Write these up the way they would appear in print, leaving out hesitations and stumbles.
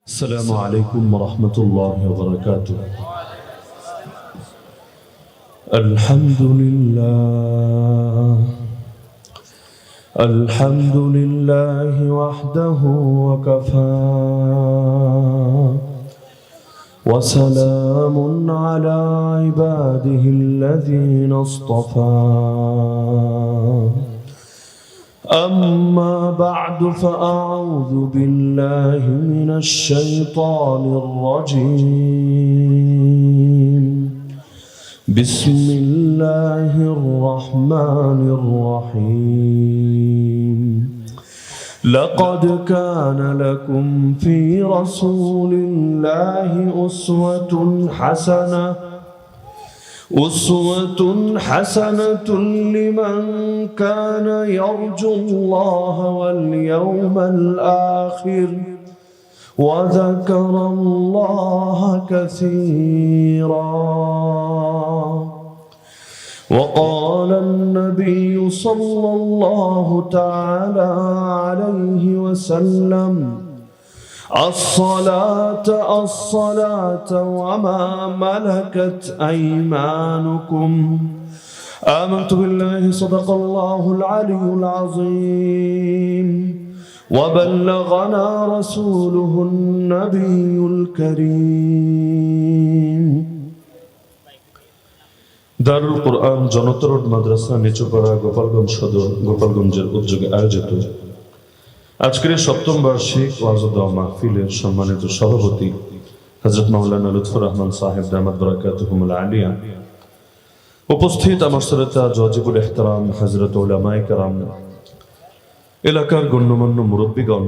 السلام عليكم ورحمة الله وبركاته. الحمد لله وحده وكفى وسلام على عباده الذين اصطفى أما بعد فأعوذ بالله من الشيطان الرجيم. بسم الله الرحمن الرحيم. لقد كان لكم في رسول الله أسوة حسنة لمن كان يرجو الله واليوم الآخر وذكر الله كثيرا. وقال النبي صلى الله تعالى عليه وسلم: الصلاة وما ملكت أيمانكم. آمنت بالله صدق الله العلي العظيم وبلغنا رسوله النبي الكريم. দারুল কোরআন জনতা road মাদ্রাসা নিচুপাড়া গোপালগঞ্জ সদর গোপালগঞ্জের উদ্যোগে আয়োজিত আজকের সপ্তম বার্ষিক ওয়াজ ও দোয়া মাহফিলের সম্মানিত সভাপতি হযরত মাওলানা লুৎফর রহমান সাহেব দামাত বারাকাতুহুমুল আলিয়া, উপস্থিত আমার শ্রোতা ওয়াজিবুল ইহতিরাম হযরত উলামায়ে কেরাম, এলাকার গণ্যমান্য মুরব্বিগণ,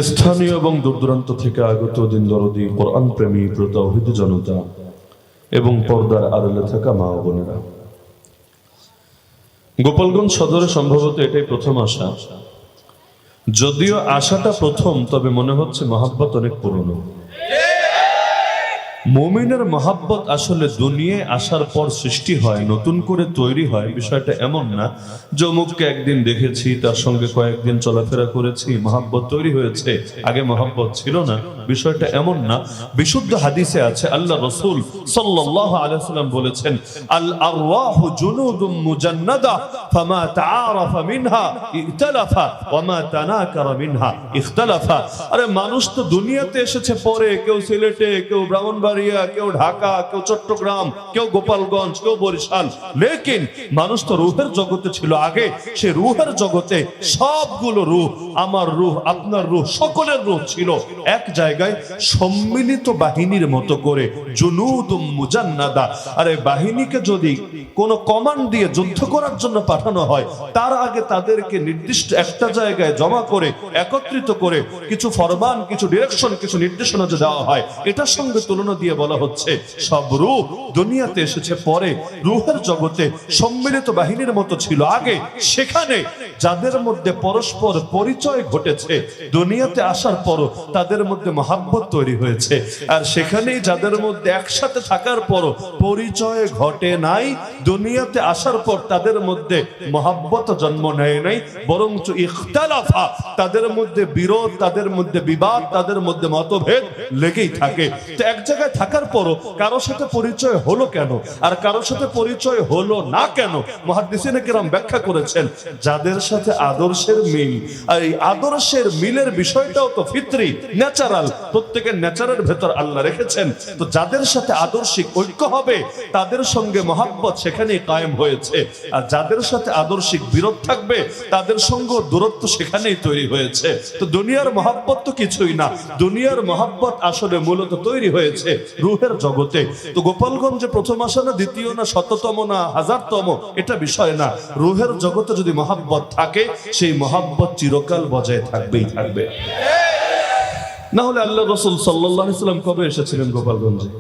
স্থানীয় এবং দূরদূরান্ত থেকে আগত দিন দরদি কোরআন প্রেমী প্রতাওহীদ জনতা এবং পর্দার আড়ালে থাকা মা ও বোনেরা, গোপালগঞ্জ সদরে সম্ভবত এটাই প্রথম আসা। যদিও আশাটা প্রথম, তবে মনে হচ্ছে মহাব্বত অনেক পুরনো। মুমিনের মহাব্বত আসলে দুনিয়ায় আসার পর সৃষ্টি হয়, নতুন করে তৈরি হয়। বিষয়টা এমন না যে অমুককে একদিন দেখেছি, তার সঙ্গে কয়েকদিন চলাফেরা করেছি, মহাব্বত তৈরি হয়েছে, আগে মহাব্বত ছিল না। বিষয়টা এমন না। বিশুদ্ধ হাদিসে আছে, আল্লাহ রাসূল সাল্লাল্লাহু আলাইহি ওয়াসাল্লাম বলেছেন, আল আরওয়াহু জুনুদুম মুজান্নাদা ফামা তাআরাফা মিনহা ইখতালাফা ওয়ামা তানাকারা মিনহা ইখতালাফা। আরে মানুষ তো দুনিয়াতে এসেছে পরে, কেউ সিলেটে, কেউ ব্রাহ্মণবাড়িয়া, কেউ ঢাকা, কেউ চট্টগ্রাম, কেউ গোপালগঞ্জ, কেউ বরিশাল, লেকিন মানুষ তো রূহের জগতে ছিল আগে। সে রূহের জগতে সবগুলো রূহ, আমার রূহ, আপনার রূহ, সকলের রূহ ছিল এক জায়গায় সম্মিলিত বাহিনীর মতো করে, জুনুদুম মুজান্নাদা। আরে বাহিনীকে যদি কোনো কমান্ড দিয়ে যুদ্ধ করার জন্য পাঠানো হয়, তার আগে তাদেরকে নির্দিষ্ট একটা জায়গায় জমা করে, একত্রিত করে কিছু ফরমান, কিছু ডিরেকশন, কিছু নির্দেশনা যে দেওয়া হয়, এটার সঙ্গে তুলনা দিয়ে বলা হচ্ছে সব রূহ দুনিয়াতে এসেছে পরে, রূহের জগতে সম্মিলিত বাহিনীর মতো ছিল আগে। সেখানে যাদের মধ্যে পরস্পর পরিচয় ঘটেছে, দুনিয়াতে আসার পরও তাদের মধ্যে মহাব্বত তৈরি হয়েছে। আর সেখানেই যাদের মধ্যে একসাথে থাকার পরও পরিচয় ঘটে নাই, দুনিয়াতে আসার পর তাদের মধ্যে মহাব্বত জন্ম নেয় নাই, বরঞ্চ ইখতালাফা, তাদের মধ্যে বিরোধ, তাদের মধ্যে বিবাদ, তাদের মধ্যে মতভেদ লেগেই থাকে। তো এক জায়গায় থাকার পরও কারো সাথে পরিচয় হলো কেন আর কারো সাথে পরিচয় হলো না কেন, মুহাদ্দিসিনে কেরাম ব্যাখ্যা করেছেন, যাদের সাথে আদর্শের মিল, আর এই আদর্শের মিলের বিষয়টাও তো ফিতরি, ন্যাচারাল, প্রত্যেকের ন্যাচারের ভেতর আল্লাহ রেখেছেন। তো যাদের সাথে আদর্শিক ঐক্য হবে, তাদের সঙ্গে মহাব্বত সেখানেই কায়েম হয়েছে। আর যাদের সাথে আদর্শিক বিরোধ থাকবে, তাদের সঙ্গে দূরত্ব সেখানেই তৈরি হয়েছে। তো দুনিয়ার মহাব্বত তো কিছুই না, দুনিয়ার মহাব্বত আসলে মূলত তৈরি হয়েছে রূহের জগতে। তো গোপালগঞ্জে প্রথম আসা না, দ্বিতীয় না, শততম না, হাজারতম, এটা বিষয় না। রূহের জগতে যদি মহাব্বত থাকে, সেই মহাব্বত চিরকাল বজায় থাকবেই থাকবে। না হলে আল্লাহ রাসূল সাল্লাল্লাহু আলাইহি ওয়াসাল্লাম কবে এসেছিলেন গোপালগঞ্জে?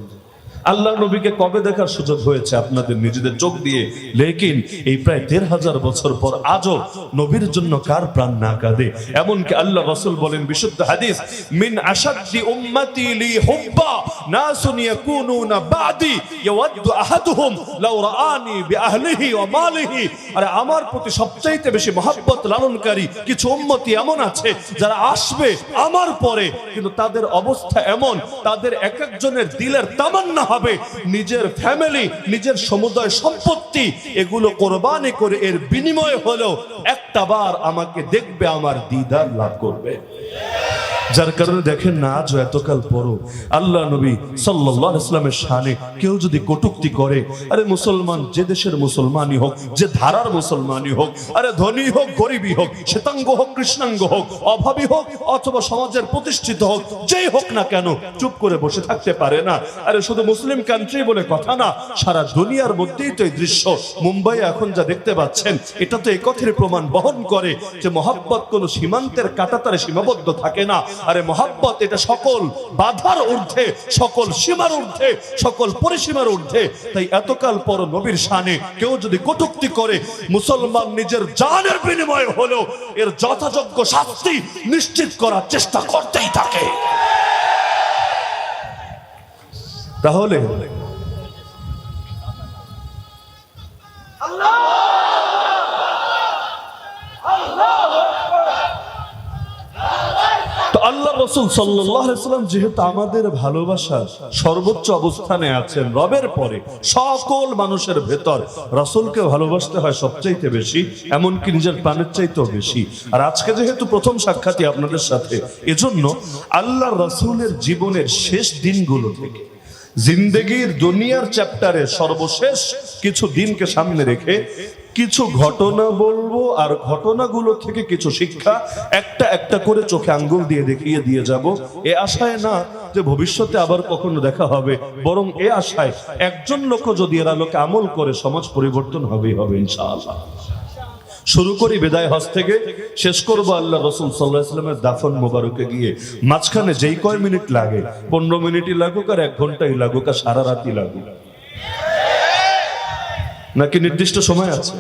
আল্লাহ নবীকে কবে দেখার সুযোগ হয়েছে আপনাদের নিজেদের চোখ দিয়ে? লেকিন এই প্রায় ১৫০০ বছর পর আজও নবীর জন্য কার প্রাণ না কাঁদে? এমনকি আল্লাহ রাসূল বলেন বিশুদ্ধ হাদিস, মিন আশাদ্দি উম্মতি লি হুব্বা নাসুন ইয়াকুনুনা বাদি ইয়াওয়াদ্দু আহাদুহুম লাউ রাআনি বিআহলিহি ওয়া মালিহি। আরে আমার প্রতি সবচাইতে বেশি মহব্বত লালনকারী কিছু উম্মতি এমন আছে যারা আসবে আমার পরে, কিন্তু তাদের অবস্থা এমন, তাদের এক একজনের দিলের তামান্না হবে নিজের ফ্যামিলি, নিজের সমুদায় সম্পত্তি এগুলো কোরবানি করে এর বিনিময়ে হলেও একটা বার আমাকে দেখবে, আমার দিদার লাভ করবে। যার কারণে দেখেন না আজ এতকাল পরও আল্লাহ নবী সাল্লাল্লাহু আলাইহি ওয়াসাল্লামের শানে কেউ যদি কটূক্তি করে, আরে মুসলমান যে দেশের মুসলমানই হোক, যে ধারার মুসলমানই হোক, আরে ধনী হোক গরিবই হোক, শ্বেতাঙ্গ হোক কৃষ্ণাঙ্গ হোক, অভাবী হোক অথবা সমাজের প্রতিষ্ঠিত হোক, যেই হোক না কেন চুপ করে বসে থাকতে পারে না। আরে শুধু মুসলিম কান্ট্রি বলে কথা না, সারা দুনিয়ার মধ্যেই তো এই দৃশ্য। মুম্বাই এখন যা দেখতে পাচ্ছেন এটা তো এই কথার প্রমাণ বহন করে যে মহব্বত কোনো সীমান্তের কাঁটাতারে সীমাবদ্ধ থাকে না। আরে মহব্বত এটা সকল বাধার ঊর্ধ্বে, সকল সীমার ঊর্ধ্বে, সকল পরিসীমার ঊর্ধ্বে। তাই এতকাল পর নবীর শানে কেউ যদি কটূক্তি করে, মুসলমান নিজের জানের বিনিময়ে হলেও এর যথাযোগ্য শাস্তি নিশ্চিত করার চেষ্টা করতেই থাকে। তাহলে আল্লাহ রাসূল সাল্লাল্লাহু আলাইহি ওয়াসাল্লাম যেহেতু আমাদের ভালোবাসার সর্বোচ্চ অবস্থানে আছেন, রবের পরে সকল মানুষের ভেতর রাসূলকে ভালোবাসতে হয় সবচাইতে বেশি, এমনকি নিজের প্রাণের চাইতেও বেশি। আর আজকে যেহেতু প্রথম সাক্ষাৎই আপনাদের সাথে, এজন্য আল্লাহ রাসূলের জীবনের শেষ দিনগুলো থেকে, জিন্দেগির দুনিয়ার চ্যাপ্টারে সর্বশেষ কিছু দিনকে সামনে রেখে কিছু ঘটনা বলবো, আর ঘটনাগুলো থেকে কিছু শিক্ষা একটা একটা করে চোখে আঙ্গুল দিয়ে দেখিয়ে দিয়ে যাব। এ আশায় না যে ভবিষ্যতে আবার কখনো দেখা হবে, বরং এ আশায় একজন লোক যদি এর আলোকে আমল করে সমাজ পরিবর্তন হবেই হবে ইনশাআল্লাহ। শুরু করি বিদায় হজ থেকে, শেষ করবো আল্লাহ রাসূল সাল্লাল্লাহু আলাইহি ওয়াসাল্লামের দাফন মোবারকে গিয়ে। মাঝখানে যেই কয় মিনিট লাগে, 15 মিনিটই লাগুক আর 1 ঘন্টাই লাগুক আর সারা রাতই লাগুক, নাকি নির্দিষ্ট সময় আছে?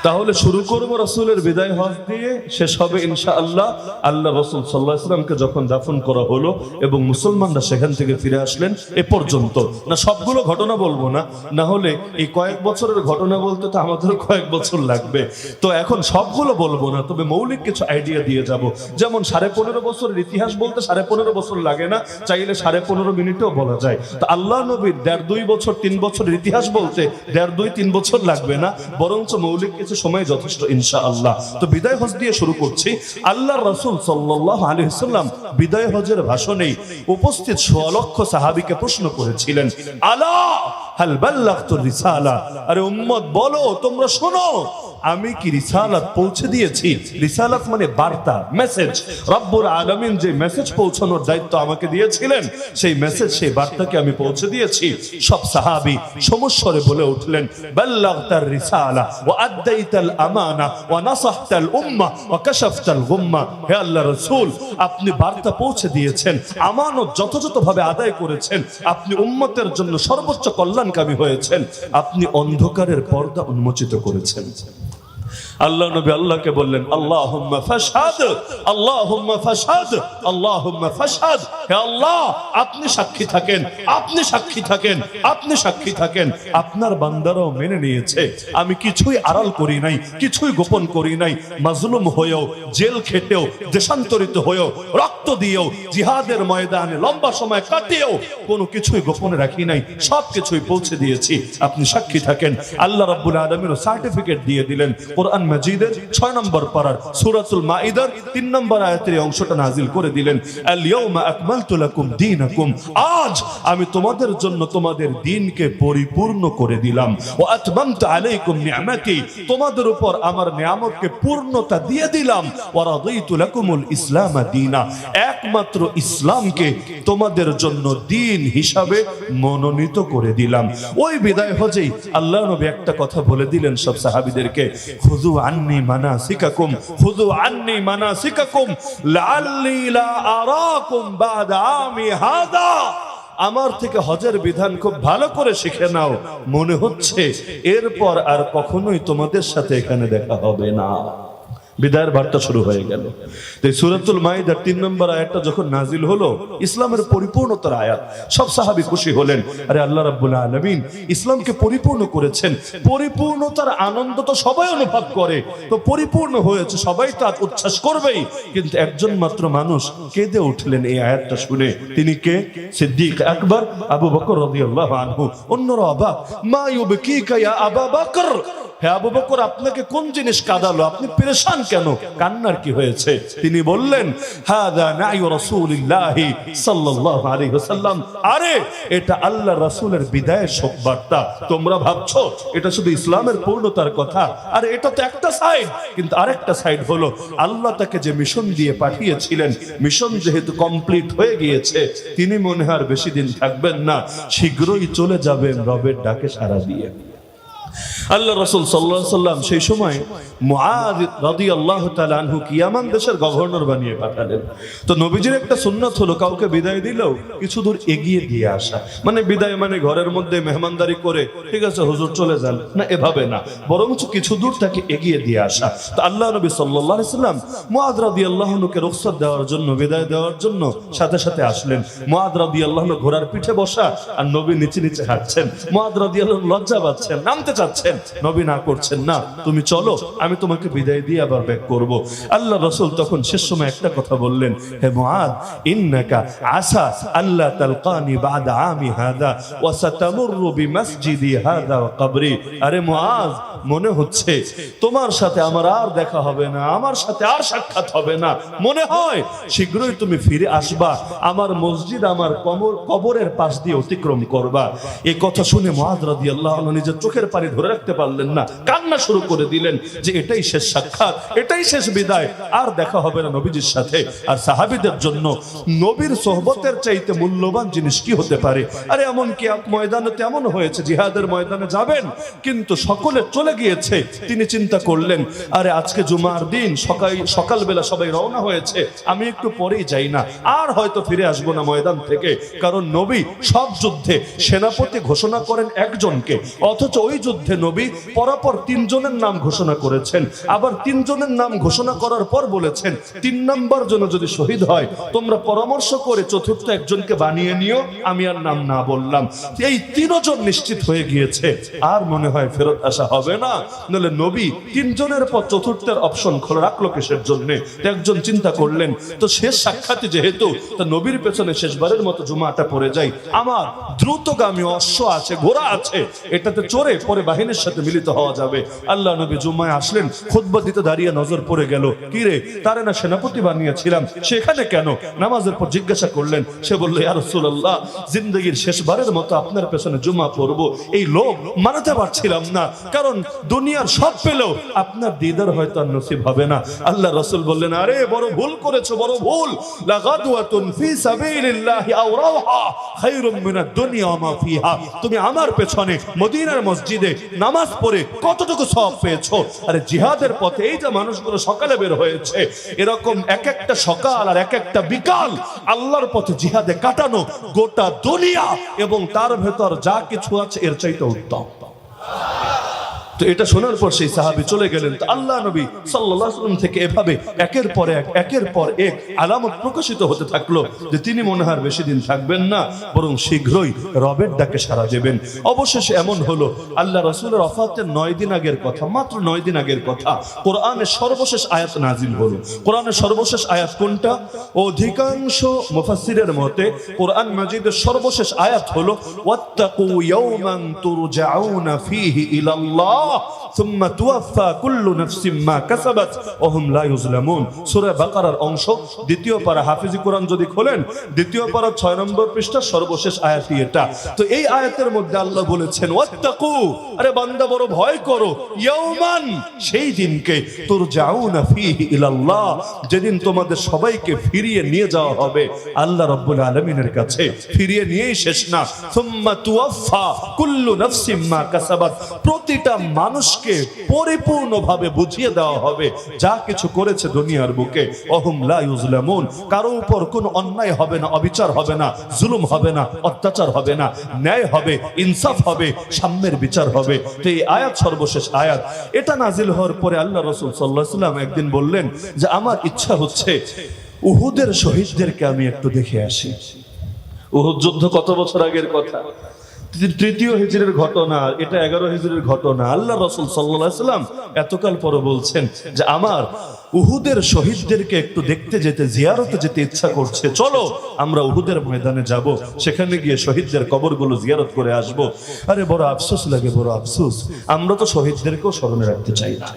তাহলে শুরু করবো রাসূলের বিদায় হজ দিয়ে, শেষ হবে ইনশাআল্লাহ আল্লাহ রাসূল সাল্লাল্লাহু আলাইহি ওয়াসাল্লামকে যখন দাফন করা হলো এবং মুসলমানরা সেখান থেকে ফিরে আসলেন এ পর্যন্ত। না সবগুলো ঘটনা বলবো না, না হলে এই কয়েক বছরের ঘটনা বলতে তো আমাদের কয়েক বছর লাগবে। তো এখন সবগুলো বলবো না, তবে মৌলিক কিছু আইডিয়া দিয়ে যাব। যেমন 15.5 বছরের ইতিহাস বলতে 15.5 বছর লাগে না, চাইলে 15.5 মিনিটেও বলা যায়। তো আল্লাহ নবীর 1.5-2 বছর 3 বছরের ইতিহাস বলতে 1.5-2-3 বছর লাগবে না, বরঞ্চ মৌলিক কিছু সময় যথেষ্ট ইনশাআল্লাহ। তো বিদায় হজ দিয়ে শুরু করছি। আল্লাহর রাসূল সাল্লাল্লাহু আলাইহি ওয়াসাল্লাম বিদায় হজের ভাষণে উপস্থিত 100 লক্ষ সাহাবীকে প্রশ্ন করেছিলেন, আলা হাল বাল্লাগতুর রিসালা, আরে উম্মত বলো, তোমরা শোনো, আমি কি রিসালাত পৌঁছে দিয়েছি? রিসালাত মানে বার্তা, মেসেজ। রব্বুল আলামিন যে মেসেজ পৌঁছানোর দায়িত্ব আমাকে দিয়েছিলেন, সেই মেসেজ, সেই বার্তাকে আমি পৌঁছে দিয়েছি। সব সাহাবী সমস্বরে বলে উঠলেন, বাল্লাগতার রিসালা ওয়া আদাইতাল আমানা ওয়া নাসাহতাল উম্মাহ ওয়া কাশাফতাল গুম্মা। হে আল্লাহর রাসূল, আপনি বার্তা পৌঁছে দিয়েছেন, আমানত যথাযথভাবে আদায় করেছেন, আপনি উম্মতের জন্য সর্বোচ্চ কল্যাণকামী হয়েছেন, আপনি অন্ধকারের পর্দা উন্মোচিত করেছেন। আল্লাহ নবী আল্লাহকে বললেন, আল্লাহুম্মা ফাশহাদ, আল্লাহুম্মা ফাশহাদ, আল্লাহুম্মা ফাশহাদ। হে আল্লাহ, আপনি সাক্ষী থাকেন, আপনি সাক্ষী থাকেন, আপনি সাক্ষী থাকেন। আপনার বান্দারাও মেনে নিয়েছে, আমি কিছুই আড়াল করি নাই, কিছুই গোপন করি নাই। মাজলুম হয়েও, জেল খেটেও, দেশান্তরিত হয়েও, রক্ত দিয়েও, জিহাদের ময়দানে লম্বা সময় কাটিয়েও কোনো কিছুই গোপনে রাখি নাই, সব কিছুই পৌঁছে দিয়েছি, আপনি সাক্ষী থাকেন। আল্লাহ রাব্বুল আলামিন সার্টিফিকেট দিয়ে দিলেন। কোরআন মাজিদের 6 নম্বর পারার সূরাতুল মাইদার 3 নম্বর আয়াতের অংশটা নাজিল করে দিলেন, আল ইয়াউমা আকমালতু লাকুম দীনাকুম, আজ আমি তোমাদের জন্য তোমাদের দ্বীনকে পরিপূর্ণ করে দিলাম। ওয়া আতমামতু আলাইকুম নি'মাতি, তোমাদের উপর আমার নিয়ামতকে পূর্ণতা দিয়ে দিলাম। ওয়া রাদিতু লাকুমুল ইসলাম দীনা, একমাত্র ইসলামকে তোমাদের জন্য দ্বীন হিসাবে মনোনীত করে দিলাম। ওই বিদায় হজেই আল্লাহ নবী একটা কথা বলে দিলেন সব সাহাবীদেরকে, খুযু আন্নী মানাসিকাকুম, খুযু আন্নী মানাসিকাকুম লাআল্লি লা আরাকুম বাদা আমি হাদা। আমার থেকে হজের বিধান খুব ভালো করে শিখে নাও, মনে হচ্ছে এরপর আর কখনোই তোমাদের সাথে এখানে দেখা হবে না। বিদায়ের বার্তা শুরু হয়ে গেল। তো সূরাতুল মাইদার 3 নম্বর আয়াতটা যখন নাজিল হলো, ইসলামের পরিপূর্ণতার আয়াত, সব সাহাবী খুশি হলেন। আরে আল্লাহ রাব্বুল আলামিন ইসলামকে পরিপূর্ণ করেছেন, পরিপূর্ণতার আনন্দ তো সবাই অনুভব করে, তো পরিপূর্ণ হয়েছে, সবাই তা উচ্ছ্বাস করবেই। কিন্তু একজন মাত্র মানুষ কেঁদে উঠলেন এই আয়াতটা শুনে। তিনি কে? সিদ্দিক আকবর আবু বকর রাদিয়াল্লাহু আনহু। অন্যরা অবাক, মা ইউবকিকা ইয়া আবু বকর, হে আবু বকর আপনাকে কোন জিনিস কাঁদালো, আপনি পেরেশান কেন, কান্নার কি হয়েছে? তিনি বললেন, হাদা না'ই রাসূলিল্লাহি সাল্লাল্লাহু আলাইহি ওয়াসাল্লাম, আরে এটা আল্লাহর রাসূলের বিদায়ের শোক বার্তা। তোমরা ভাবছো এটা শুধু ইসলামের পূর্ণতার কথা, আর এটা তো একটা সাইড, কিন্তু আরেকটা সাইড হলো আল্লাহ তাকে যে মিশন দিয়ে পাঠিয়েছিলেন, মিশন যেহেতু কমপ্লিট হয়ে গিয়েছে, তিনি মনে হয় আর বেশি দিন থাকবেন না, শীঘ্রই চলে যাবেন রবের ডাকে সাড়া দিয়ে। আল্লাহ রাসূল সাল্লাল্লাহু আলাইহি ওয়াসাল্লাম সেই সময় মুআয রাদিয়াল্লাহু তাআলা আনহুকে ইয়ামান দেশের গভর্নর বানিয়ে পাঠালেন। তো নবীজির একটা সুন্নাত হলো কাউকে বিদায় দিলেও কিছু দূর এগিয়ে দিয়ে আসা। মানে বিদায় মানে ঘরের মধ্যে মেহমানদারি করে ঠিক আছে হুজুর চলে যান, না, এভাবে না, বরং কিছু দূর তাকে এগিয়ে দিয়ে আসা। তো আল্লাহ নবী সাল্লাল্লাহু আলাইহি ওয়াসাল্লাম মুআয রাদিয়াল্লাহু আনহুকে রুখসাত দেওয়ার জন্য, বিদায় দেওয়ার জন্য সাথে সাথে আসলেন। মুআয রাদিয়াল্লাহু আনহু ঘোড়ার পিঠে বসা, আর নবী নিচে নিচে হাঁটছেন। মুআয রাদিয়াল্লাহু আনহু লজ্জা পাচ্ছেন, নামতে চাচ্ছেন, নবী না করছেন, না তুমি চলো, আমি তোমাকে বিদায় দিয়ে আবার ব্যাক করব। আল্লাহ রাসূল তখন শেষ সময় একটা কথা বললেন, হে মুআয, ইন্নাকা আসা আল্লাহ তালকানি বাদা আমি হাদা ওয়া সাতামুরু বিমাসজিদি হাদা ওয়া কবরি। আরে মুআয, মনে হচ্ছে তোমার সাথে আমার আর দেখা হবে না, আমার সাথে আর সাক্ষাৎ হবে না, মনে হয় শীঘ্রই তুমি ফিরে আসবা, আমার মসজিদ, আমার কবরের পাশ দিয়ে অতিক্রম করবা। এই কথা শুনে মুআয রাদিয়াল্লাহু আনহু নিজের চোখের পানি ধরে রাখতে পারলেন না, কান্না শুরু করে দিলেন যে এটাই শেষ সাক্ষাৎ, এটাই শেষ বিদায়, আর দেখা হবে না নবীজির সাথে। আর সাহাবীদের জন্য নবীর সোহবতের চাইতে মূল্যবান জিনিস কি হতে পারে? আরে এমন কি এক ময়দানে তেমন হয়েছে, জিহাদের ময়দানে যাবেন কিন্তু সকলে চলে গিয়েছে, তিনি চিন্তা করলেন আরে আজকে জুমার দিন, সকালবেলা সবাই রওনা হয়েছে, আমি একটু পরেই যাই না, আর হয়তো ফিরে আসবো না ময়দান থেকে। কারণ নবী সব যুদ্ধে সেনাপতি ঘোষণা করেন একজনকে, অথচ ওই যুদ্ধে নবী পরপর 3 জনের নাম ঘোষণা করেছেন। আবার 3 জনের নাম ঘোষণা করার পর বলেছেন 3 নম্বর জন যদি শহীদ হয় তোমরা পরামর্শ করে চতুর্থ একজনকে বানিয়ে নিও, আমি আর নাম না বললাম। এই 3 জন নিশ্চিত হয়ে গিয়েছে, আর মনে হয় ফেরত আসা হবে না। নলে নবী 3 জনের পর চতুর্থের অপশন খোলা রাখলো কিসের জন্য? একজন চিন্তা করলেন তো শেষ সাক্ষাৎ যেহেতু, তা নবীর পেছনে শেষবারের মতো জুমাটা পড়ে যাই, আমার দ্রুতগামী অশ্ব আছে, ঘোড়া আছে, এটাতে চড়ে পরে বাহিনীর সাথে মিলিত হওয়া যাবে। আল্লাহ নবী জুম্মায় আসলেন, খুতবা দিতে দাঁড়িয়ে নজর পড়ে গেল, কি রে, তারে না সেনাপতি বানিয়েছিলাম, সেখানে কেন? নামাজের পর জিজ্ঞাসা করলেন, সে বলল, ইয়া রাসূলুল্লাহ, জিন্দেগীর শেষবারের মতো আপনার পেছনে জুমা পড়ব, এই লোভ মানাতে পারছিলাম না, কারণ দুনিয়ার সব পেলেও আপনার দিদার হয়তো আর নসিব হবে না। আল্লাহ রাসূল বললেন, আরে বড় ভুল করেছো, বড় ভুল, লাগাদওয়াতুন ফি সাবিলিল্লাহি আও রাওহা খায়রুম মিনাদ দুনিয়া ওয়া মা ফিহা। তুমি আমার পেছনে মদিনার মসজিদে নামাজ পড়ে কতটুকু সওয়াব পেয়েছো? আরে জিহাদের পথে এই যে মানুষগুলো সকালে বের হয়েছে, এরকম এক একটা সকাল আর এক একটা বিকাল আল্লাহর পথে জিহাদে কাটানো গোটা দুনিয়া এবং তার ভেতর যা কিছু আছে এর চাইতে উত্তম। তো এটা শোনার পর সেই সাহাবী চলে গেলেন। তো আল্লাহ নবী সাল্লাল্লাহু আলাইহি ওয়াসাল্লাম থেকে এভাবে একের পর এক আলামত প্রকাশিত হতে থাকলো যে তিনি মনে হয় বেশি দিন থাকবেন না, বরং শীঘ্রই রবের ডাকে সাড়া দেবেন। অবশেষে এমন হলো, আল্লাহ রাসূলের ওফাতের 9 দিন আগের কথা, মাত্র 9 দিন আগের কথা, কোরআনের সর্বশেষ আয়াত নাজিল হলো। কোরআনের সর্বশেষ আয়াত কোনটা? অধিকাংশ মুফাসসিরের মতে কোরআন মাজিদের সর্বশেষ আয়াত হলো, ওয়াত্তাকু ইয়াওমান তুরজাউনা ফীহি ইলাল্লাহ সুম্মা তুওয়াফা কুল্লু নাফসিন মা কাসাবাত ওয়া হুম লা ইউজলামুন। সূরা বাকারার অংশ, দ্বিতীয় পারা, হাফিজি কোরআন যদি খোলেন দ্বিতীয় পারা 6 নম্বর পৃষ্ঠা, সর্বশেষ আয়াতই এটা। তো এই আয়াতের মধ্যে আল্লাহ বলেছেন, ওয়াত্তাকু, আরে বান্দা বড় ভয় করো, ইয়াওমান, সেই দিনকে, তুরজাউনা ফীহি ইলাল্লাহ, যেদিন তোমাদের সবাইকে ফিরিয়ে নিয়ে যাওয়া হবে আল্লাহ রাব্বুল আলামিনের কাছে। ফিরিয়ে নিয়েই শেষ না, সুম্মা তুওয়াফা কুল্লু নাফসিন মা কাসাবাত, প্রতিটা মানুষকে মানুষকে পরিপূর্ণভাবে বুঝিয়ে দেওয়া হবে যা কিছু করেছে দুনিয়ার বুকে অহুম লা ইউজলামুন, কারো উপর কোনো অন্যায় হবে না, অবিচার হবে না, জুলুম হবে না, অত্যাচার হবে না, ন্যায় হবে, ইনসাফ হবে, সাম্যের বিচার হবে। তো এই আয়াত সর্বশেষ আয়াত, এটা নাজিল হওয়ার পরে আল্লাহ রাসূল সাল্লাল্লাহু আলাইহি ওয়াসাল্লাম একদিন বললেন যে আমার ইচ্ছা হচ্ছে উহুদের শহীদদেরকে আমি একটু দেখে আসি। উহুদ যুদ্ধ কত বছর আগের কথা? তৃতীয় হিজরির ঘটনা, এটা 11 হিজরির ঘটনা। আল্লাহ রাসূল সাল্লাল্লাহু আলাইহি ওয়াসাল্লাম এতকাল পরে বলছেন যে আমার উহুদের শহীদদেরকে একটু দেখতে যেতে, জিয়ারতে যেতে ইচ্ছা করছে, চলো আমরা উহুদের ময়দানে যাব, সেখানে গিয়ে শহীদদের কবরগুলো জিয়ারত করে আসব। আরে বড় আফসোস লাগে, বড় আফসোস, আমরা তো শহীদদেরকেও স্মরণে রাখতে চাই না।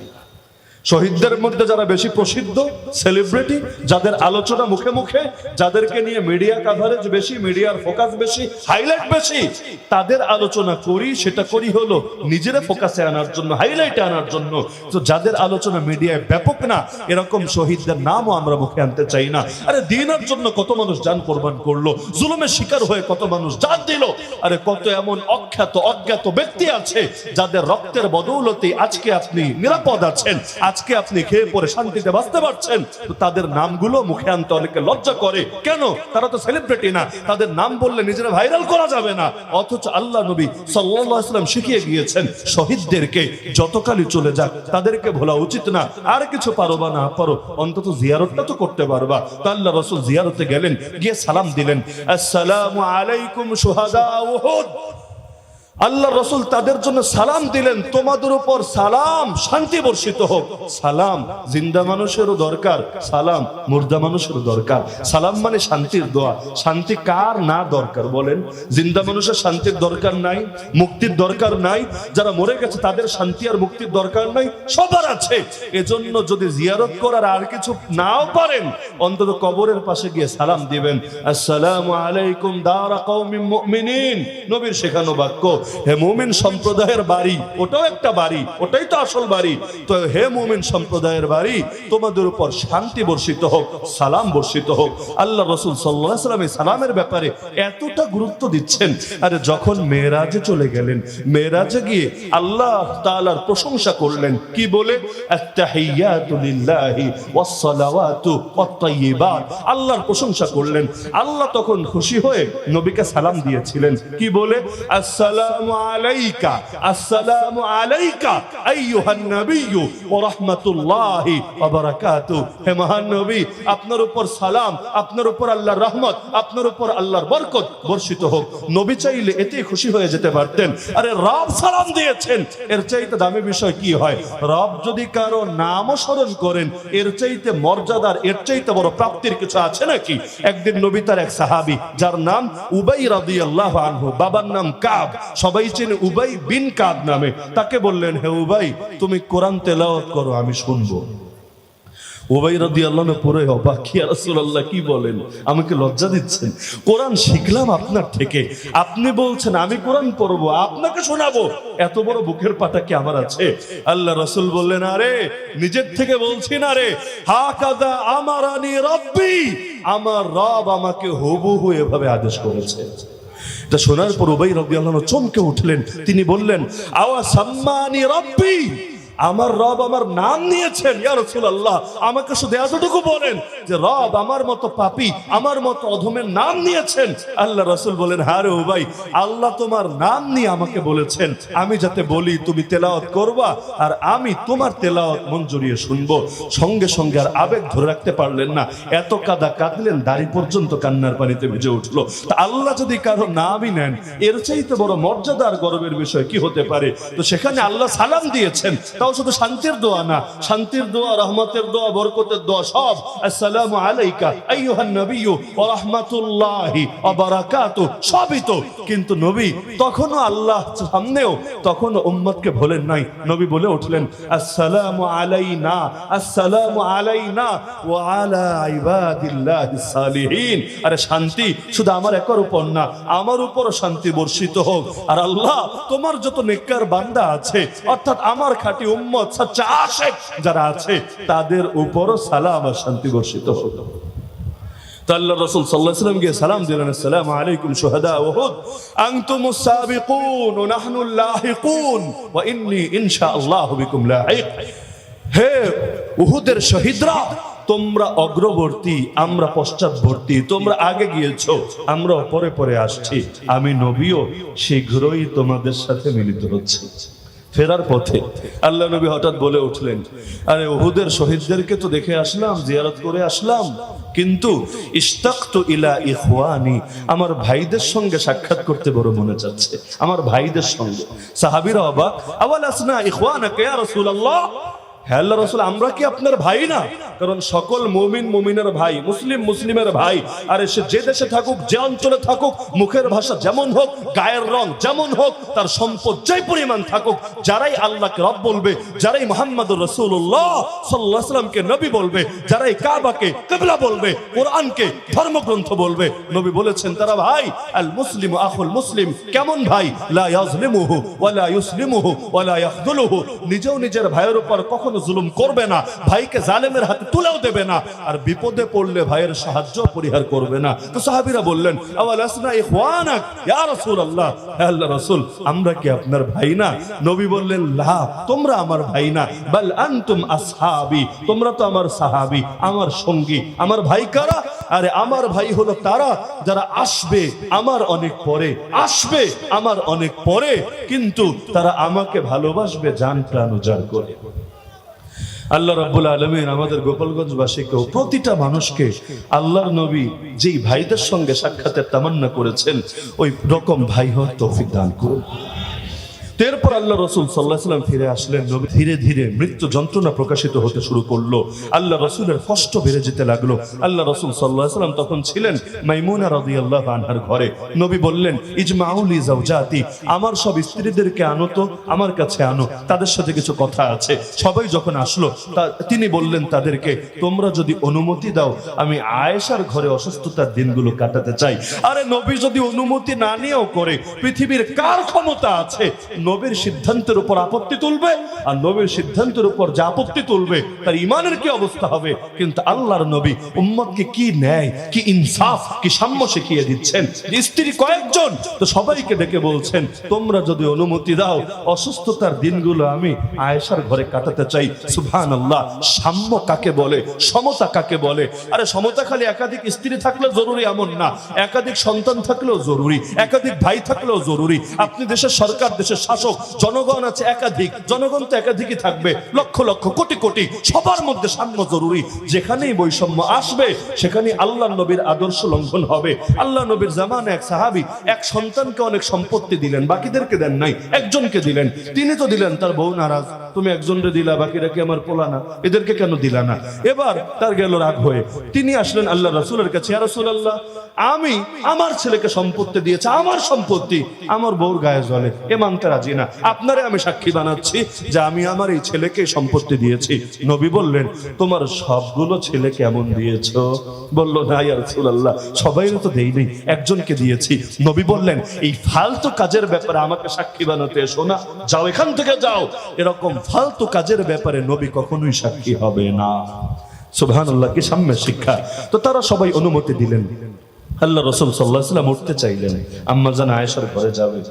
শহীদদের মধ্যে যারা বেশি প্রসিদ্ধ, সেলিব্রিটি, যাদের আলোচনা মুখে মুখে, যাদেরকে নিয়ে মিডিয়া কভারেজ বেশি, মিডিয়ার ফোকাস বেশি, হাইলাইট বেশি, তাদের আলোচনা করি, সেটা করি হলো নিজেরা ফোকাসে আনার জন্য, হাইলাইটে আনার জন্য। তো যাদের আলোচনা মিডিয়ায় ব্যাপক না, এরকম শহীদদের নামও আমরা মুখে আনতে চাই না। আরে দিনের জন্য কত মানুষ জান কোরবান করলো, জুলুমের শিকার হয়ে কত মানুষ জান দিল। আরে কত এমন অখ্যাত অজ্ঞাত ব্যক্তি আছে যাদের রক্তের বদৌলতে আজকে আপনি নিরাপদ আছেন, আজকে আপনি খেয়ে পরে শান্তিতে বাঁচতে পারছেন। তো তাদের নামগুলো মুখে আনতে অনেকে লজ্জা করে, কেন? তারা তো সেলিব্রিটি না, তাদের নাম বললে নিজেরা ভাইরাল করা যাবে না। অথচ আল্লাহ নবী সাল্লাল্লাহু আলাইহি ওয়াসাল্লাম শিখিয়ে গিয়েছেন শহীদদেরকে যতকালই চলে যাক তাদেরকে ভোলা উচিত না। আর কিছু পারো বা না পারো, অন্তত জিয়ারতটা তো করতে পারবা। তো আল্লাহ রাসূল জিয়ারতে গেলেন, গিয়ে সালাম দিলেন, আসসালামু আলাইকুম শুহাদা উহুদ। আল্লাহ রাসূল তাদের জন্য সালাম দিলেন, তোমাদের উপর সালাম, শান্তি বর্ষিত হোক। সালাম জিন্দা মানুষেরও দরকার, সালাম মুর্দা মানুষেরও দরকার। সালাম মানে শান্তির দোয়া। শান্তি কার না দরকার বলেন? জিন্দা মানুষের শান্তির দরকার নাই, মুক্তির দরকার নাই, যারা মরে গেছে তাদের শান্তি আর মুক্তির দরকার নাই, সবার আছে। এজন্য যদি জিয়ারত করার আর কিছু নাও পারেন, অন্তত কবরের পাশে গিয়ে সালাম দিবেন, আসসালামু আলাইকুম দারা কওমিন মুমিনিন। নবীর শেখানো বাক্য। হে মুমিন সম্প্রদায়ের বাড়ি, ওটাও একটা বাড়ি, ওটাই তো আসল বাড়ি। তো হে মুমিন সম্প্রদায়ের বাড়ি, তোমাদের উপর শান্তি বর্ষিত হোক, সালাম বর্ষিত হোক। আল্লাহ রাসূল সাল্লাল্লাহু আলাইহি ওয়াসাল্লাম এই সালামের ব্যাপারে এতটা গুরুত্ব দিচ্ছেন। আরে যখন মেরাজে চলে গেলেন, মেরাজে গিয়ে আল্লাহ তাআলার প্রশংসা করলেন, কি বলে? আত্তাহিয়াতু লিল্লাহি ওয়াস সালাওয়াতু ওয়াত তাইয়্যিবাত। আল্লাহর প্রশংসা করলেন। আল্লাহ তখন খুশি হয়ে নবীকে সালাম দিয়েছিলেন, কি বলে? আসসালামু আলাইকা, আসসালামু আলাইকা আইয়ুহান নাবিয়্যু ওয়া রাহমাতুল্লাহি ওয়া বারাকাতুহু। হে মহান নবী, আপনার উপর সালাম, আপনার উপর আল্লাহর রহমত, আপনার উপর আল্লাহর বরকত বর্ষিত হোক। নবী চাইলে এতেই খুশি হয়ে যেতে পারতেন। আরে রব সালাম দিয়েছেন, এর চাইতে দামি বিষয় কি হয়? রব যদি কারো নামও স্মরণ করেন, এর চাইতে মর্যাদার, এর চাইতে বড় প্রাপ্তির কিছু আছে নাকি? একদিন নবী তার এক সাহাবী, যার নাম উবাই রাদিয়াল্লাহু আনহু, বাবার নাম কাব, সবাই চেনে উবাই বিন কাব নামে, তাকে বললেন, হে উবাই, তুমি কোরআন তেলাওয়াত করো, আমি শুনবো। উবাই রাদিয়াল্লাহু আনহু পুরো অবাক, ইয়া রাসূলুল্লাহ কি বলেন? আমাকে লজ্জা দিচ্ছেন? কোরআন শিখলাম আপনার থেকে, আপনি বলছেন আমি কোরআন পড়বো, আপনাকে শোনাবো, এত বড় বুকের পাটা কি আমার আছে? আল্লাহ রাসূল বললেন, আরে নিজের থেকে বলছি না রে, হাকাযা আমারানি রাব্বি, আমার রব আমাকে হুবহু এভাবে আদেশ করেছে। এটা শোনার পর উবাই রাদিয়াল্লাহু আনহু চমকে উঠলেন। তিনি বললেন, আওয়া সাম্মানি রাব্বি, আমার রব আমার নাম নিয়েছেন। ইয়া রাসূলুল্লাহ, আমাকে শুধু এতটুকু বলেন যে রব আমার মতো পাপী, আমার মতো অধমের নাম নিয়েছেন। আল্লাহ রাসূল বলেন, হ্যাঁ রে উবাই, আল্লাহ তোমার নাম নিয়ে আমাকে বলেছেন আমি যাতে বলি তুমি তেলাওয়াত করবা, আর আমি তোমার তেলাওয়াত মন জুড়িয়ে শুনবো। সঙ্গে সঙ্গে আর আবেগ ধরে রাখতে পারলেন না, এত কাঁদা কাঁদলেন, দাড়ি পর্যন্ত কান্নার পানিতে ভিজে উঠলো। তা আল্লাহ যদি কারো নামই নেন, এর চাইতে বড় মর্যাদা আর গর্বের বিষয় কি হতে পারে? তো সেখানে আল্লাহ সালাম দিয়েছেন, শুধু শান্তির দোয়া না, শান্তির দোয়া, রহমতের দোয়া, বরকতের দোয়া সব। আসসালামু আলাইকা আইয়ুহান নাবিয়্যু ওয়া রাহমাতুল্লাহি ওয়া বারাকাতুহু, সবই তো। কিন্তু নবী তখনও আল্লাহ সামনেও তখনও উম্মতকে ভোলেন নাই। নবী বলে উঠলেন, আসসালামু আলাইনা, আসসালামু আলাইনা ওয়া আলা ইবাদিল্লাহিস সালিহিন। আরে শান্তি শুধু আমার একার উপর না, আমার উপরও শান্তি বর্ষিত হোক। আর আল্লাহ তোমার যত নেককার বান্দা আছে, অর্থাৎ আমার খাঁটি উম্মত, সচ্চা আশিক যারা আছে, তাদের উপরও সালাম আর শান্তি বর্ষিত হোক। তো আল্লাহ রাসূল সাল্লাল্লাহু আলাইহি ওয়াসাল্লাম কে সালাম দিলেন, আসসালামু আলাইকুম শুহাদা উহুদ, আনতুমুস সাবিকুন ওয়া নাহনুল লাহিকুন ওয়া ইন্নী ইনশাআল্লাহু বিকুম লাহিক। হে উহুদের শহীদরা, তোমরা অগ্রবর্তী, আমরা পশ্চাৎবর্তী, তোমরা আগে গিয়েছো, আমরা পরে পরে আসছি, আমি নবীও শীঘ্রই তোমাদের সাথে মিলিত হচ্ছি। ফেরার পথে আল্লাহ নবী হঠাৎ বলে উঠলেন, আরে উহুদের শহীদদেরকে তো দেখে আসলাম, জিয়ারত করে আসলাম, কিন্তু ইশতাকতু ইলা ইখওয়ানি, আমার ভাইদের সঙ্গে সাক্ষাৎ করতে বড় মনে চাচ্ছে, আমার ভাইদের সঙ্গে। সাহাবীরা অবাক, আওয়ালাসনা ইখওয়ানাকা ইয়া রাসূলুল্লাহ, হে আল্লাহ রাসূল, আমরা কি আপনার ভাই না? কারণ সকল মুমিন মুমিনের ভাই, মুসলিম মুসলিমের ভাই। আর সে যে দেশে থাকুক, যে অঞ্চলে থাকুক, মুখের ভাষা যেমন হোক, গায়ের রং যেমন হোক, তার সম্পদ যেই পরিমাণ থাকুক, যারাই আল্লাহকে রব বলবে, যারাই মুহাম্মদুর রাসূলুল্লাহ সাল্লাল্লাহু আলাইহি ওয়াসাল্লামকে নবী বলবে, যারাই কাবাকে কিবলা বলবে, কোরআনকে ধর্মগ্রন্থ বলবে, নবী বলেছেন তারা ভাই। আল মুসলিমু আখুল মুসলিম, কেমন ভাই? লা ইয়াজলিমুহু ওয়া লা ইউসলিমুহু ওয়া লা ইয়াখযুলুহু, নিজেও নিজের ভাইয়ের উপর কখনো জুলুম করবে না, ভাইকে জালেমের হাতে তুলেও দেবে না, আর বিপদে পড়লে ভাইয়ের সাহায্য পরিহার করবে না। তো সাহাবীরা বললেন, আওয়ালাসনা ইখওয়ানাক ইয়া রাসূলুল্লাহ, হে আল্লাহর রাসূল, আমরা কি আপনার ভাই না? নবী বললেন, লা, তোমরা আমার ভাই না, বাল আনতুম আসহাবি, তোমরা তো আমার সাহাবী, আমার সঙ্গী। আমার ভাই কারা? আরে আমার ভাই হলো তারা যারা আসবে আমার অনেক পরে, আসবে আমার অনেক পরে, কিন্তু তারা আমাকে ভালোবাসবে জান প্রাণ উজাড় করে। আল্লাহ রাব্বুল আলামিন আমাদের গোপালগঞ্জবাসীকে, প্রতিটা মানুষকে আল্লাহর নবী যেই ভাইদের সঙ্গে সাক্ষাতের তামান্না করেছেন, ওই রকম ভাই হওয়ার তৌফিক দান করুন। এরপর আল্লাহ রাসূল সাল্লাল্লাহু আলাইহি ওয়াসাল্লাম ফিরে আসলেন। নবী ধীরে ধীরে মৃত্যু যন্ত্রণা প্রকাশিত হতে শুরু করলো, আল্লাহ রাসূলের কষ্ট বেড়ে যেতে লাগলো। আল্লাহ রাসূল সাল্লাল্লাহু আলাইহি ওয়াসাল্লাম তখন ছিলেন মাইমুনা রাদিয়াল্লাহু আনহার ঘরে। নবী বললেন, ইজমাউ লি যাওজাতি, আমার সব স্ত্রীদেরকে আনো তো আমার কাছে আনো, তাদের সাথে কিছু কথা আছে। সবাই যখন আসলো, তিনি বললেন তাদেরকে, তোমরা যদি অনুমতি দাও, আমি আয়েশার ঘরে অসুস্থতার দিনগুলো কাটাতে চাই। আরে নবী যদি অনুমতি না নিয়েও করে, পৃথিবীর কার ক্ষমতা আছে নবীর সিদ্ধান্তের উপর আপত্তি তুলবে? আর নবীর সিদ্ধান্তের উপর যে আপত্তি তুলবে তার ইমানের কি অবস্থা হবে? কিন্তু আল্লাহর নবী উম্মতকে কি ন্যায়, কি ইনসাফ, কি সাম্য শিখিয়ে দিচ্ছেন। স্ত্রী কয়েকজন, তো সবাইকে ডেকে বলছেন, তোমরা যদি অনুমতি দাও, অসুস্থতার দিনগুলো আমি আয়েশার ঘরে কাটাতে চাই। সুবহানাল্লাহ। সাম্য কাকে বলে? সমতা কাকে বলে? আরে সমতা খালি একাধিক স্ত্রী থাকলে জরুরি এমন না, একাধিক সন্তান থাকলেও জরুরি, একাধিক ভাই থাকলেও জরুরি। আপনি দেশের সরকার, দেশের শাসক, জনগণ আছে একাধিক, জনগণ তো একাধিকই থাকবে, লক্ষ লক্ষ কোটি কোটি, সবার মধ্যে সাম্য জরুরি। যেখানেই বৈষম্য আসবে সেখানে আল্লাহর নবীর আদর্শ লঙ্ঘন হবে। আল্লাহ নবীর জামানে এক সাহাবী এক সন্তানকে অনেক সম্পত্তি দিলেন, বাকিদেরকে দেন নাই, একজনকে দিলেন। তিনি তো দিলেন, তার বউ নারাজ, তুমি একজনকে দিলা, বাকিরা কি আমার পোলা না, এদেরকে কেন দিলা না? এবার তার গেল রাগ হয়ে, তিনি আসলেন আল্লাহ রাসূলের কাছে, ইয়া রাসূলুল্লাহ, আমি আমার ছেলেকে সম্পত্তি দিয়েছি, আমার সম্পত্তি আমার বউর গায়ে জ্বলে, এ মানতে রাজি না, আপনারে আমি সাক্ষী বানাচ্ছি যে আমি আমার এই ছেলেকে সম্পত্তি দিয়েছি। নবী বললেন, তোমার সবগুলো ছেলে কেমন দিয়েছো? বলল, না ইয়া রাসূলুল্লাহ, সবাই তো দেই নেই, একজনকে দিয়েছি। নবী বললেন, এই ফালতু কাজের ব্যাপারে আমাকে সাক্ষী বানাতে এসো না, যাও, এখান থেকে যাও। এরকম ফালতু কাজের ব্যাপারে নবী কখনোই সাক্ষী হবে না। সুবহানাল্লাহ, কি সাম্য শিক্ষা। তো তারা সবাই অনুমতি দিলেন। আল্লাহ রাসূল সাল্লাল্লাহু আলাইহি ওয়াসাল্লাম উঠতে চাইলেন, আম্মা জান আয়েশার ঘরে যাবে।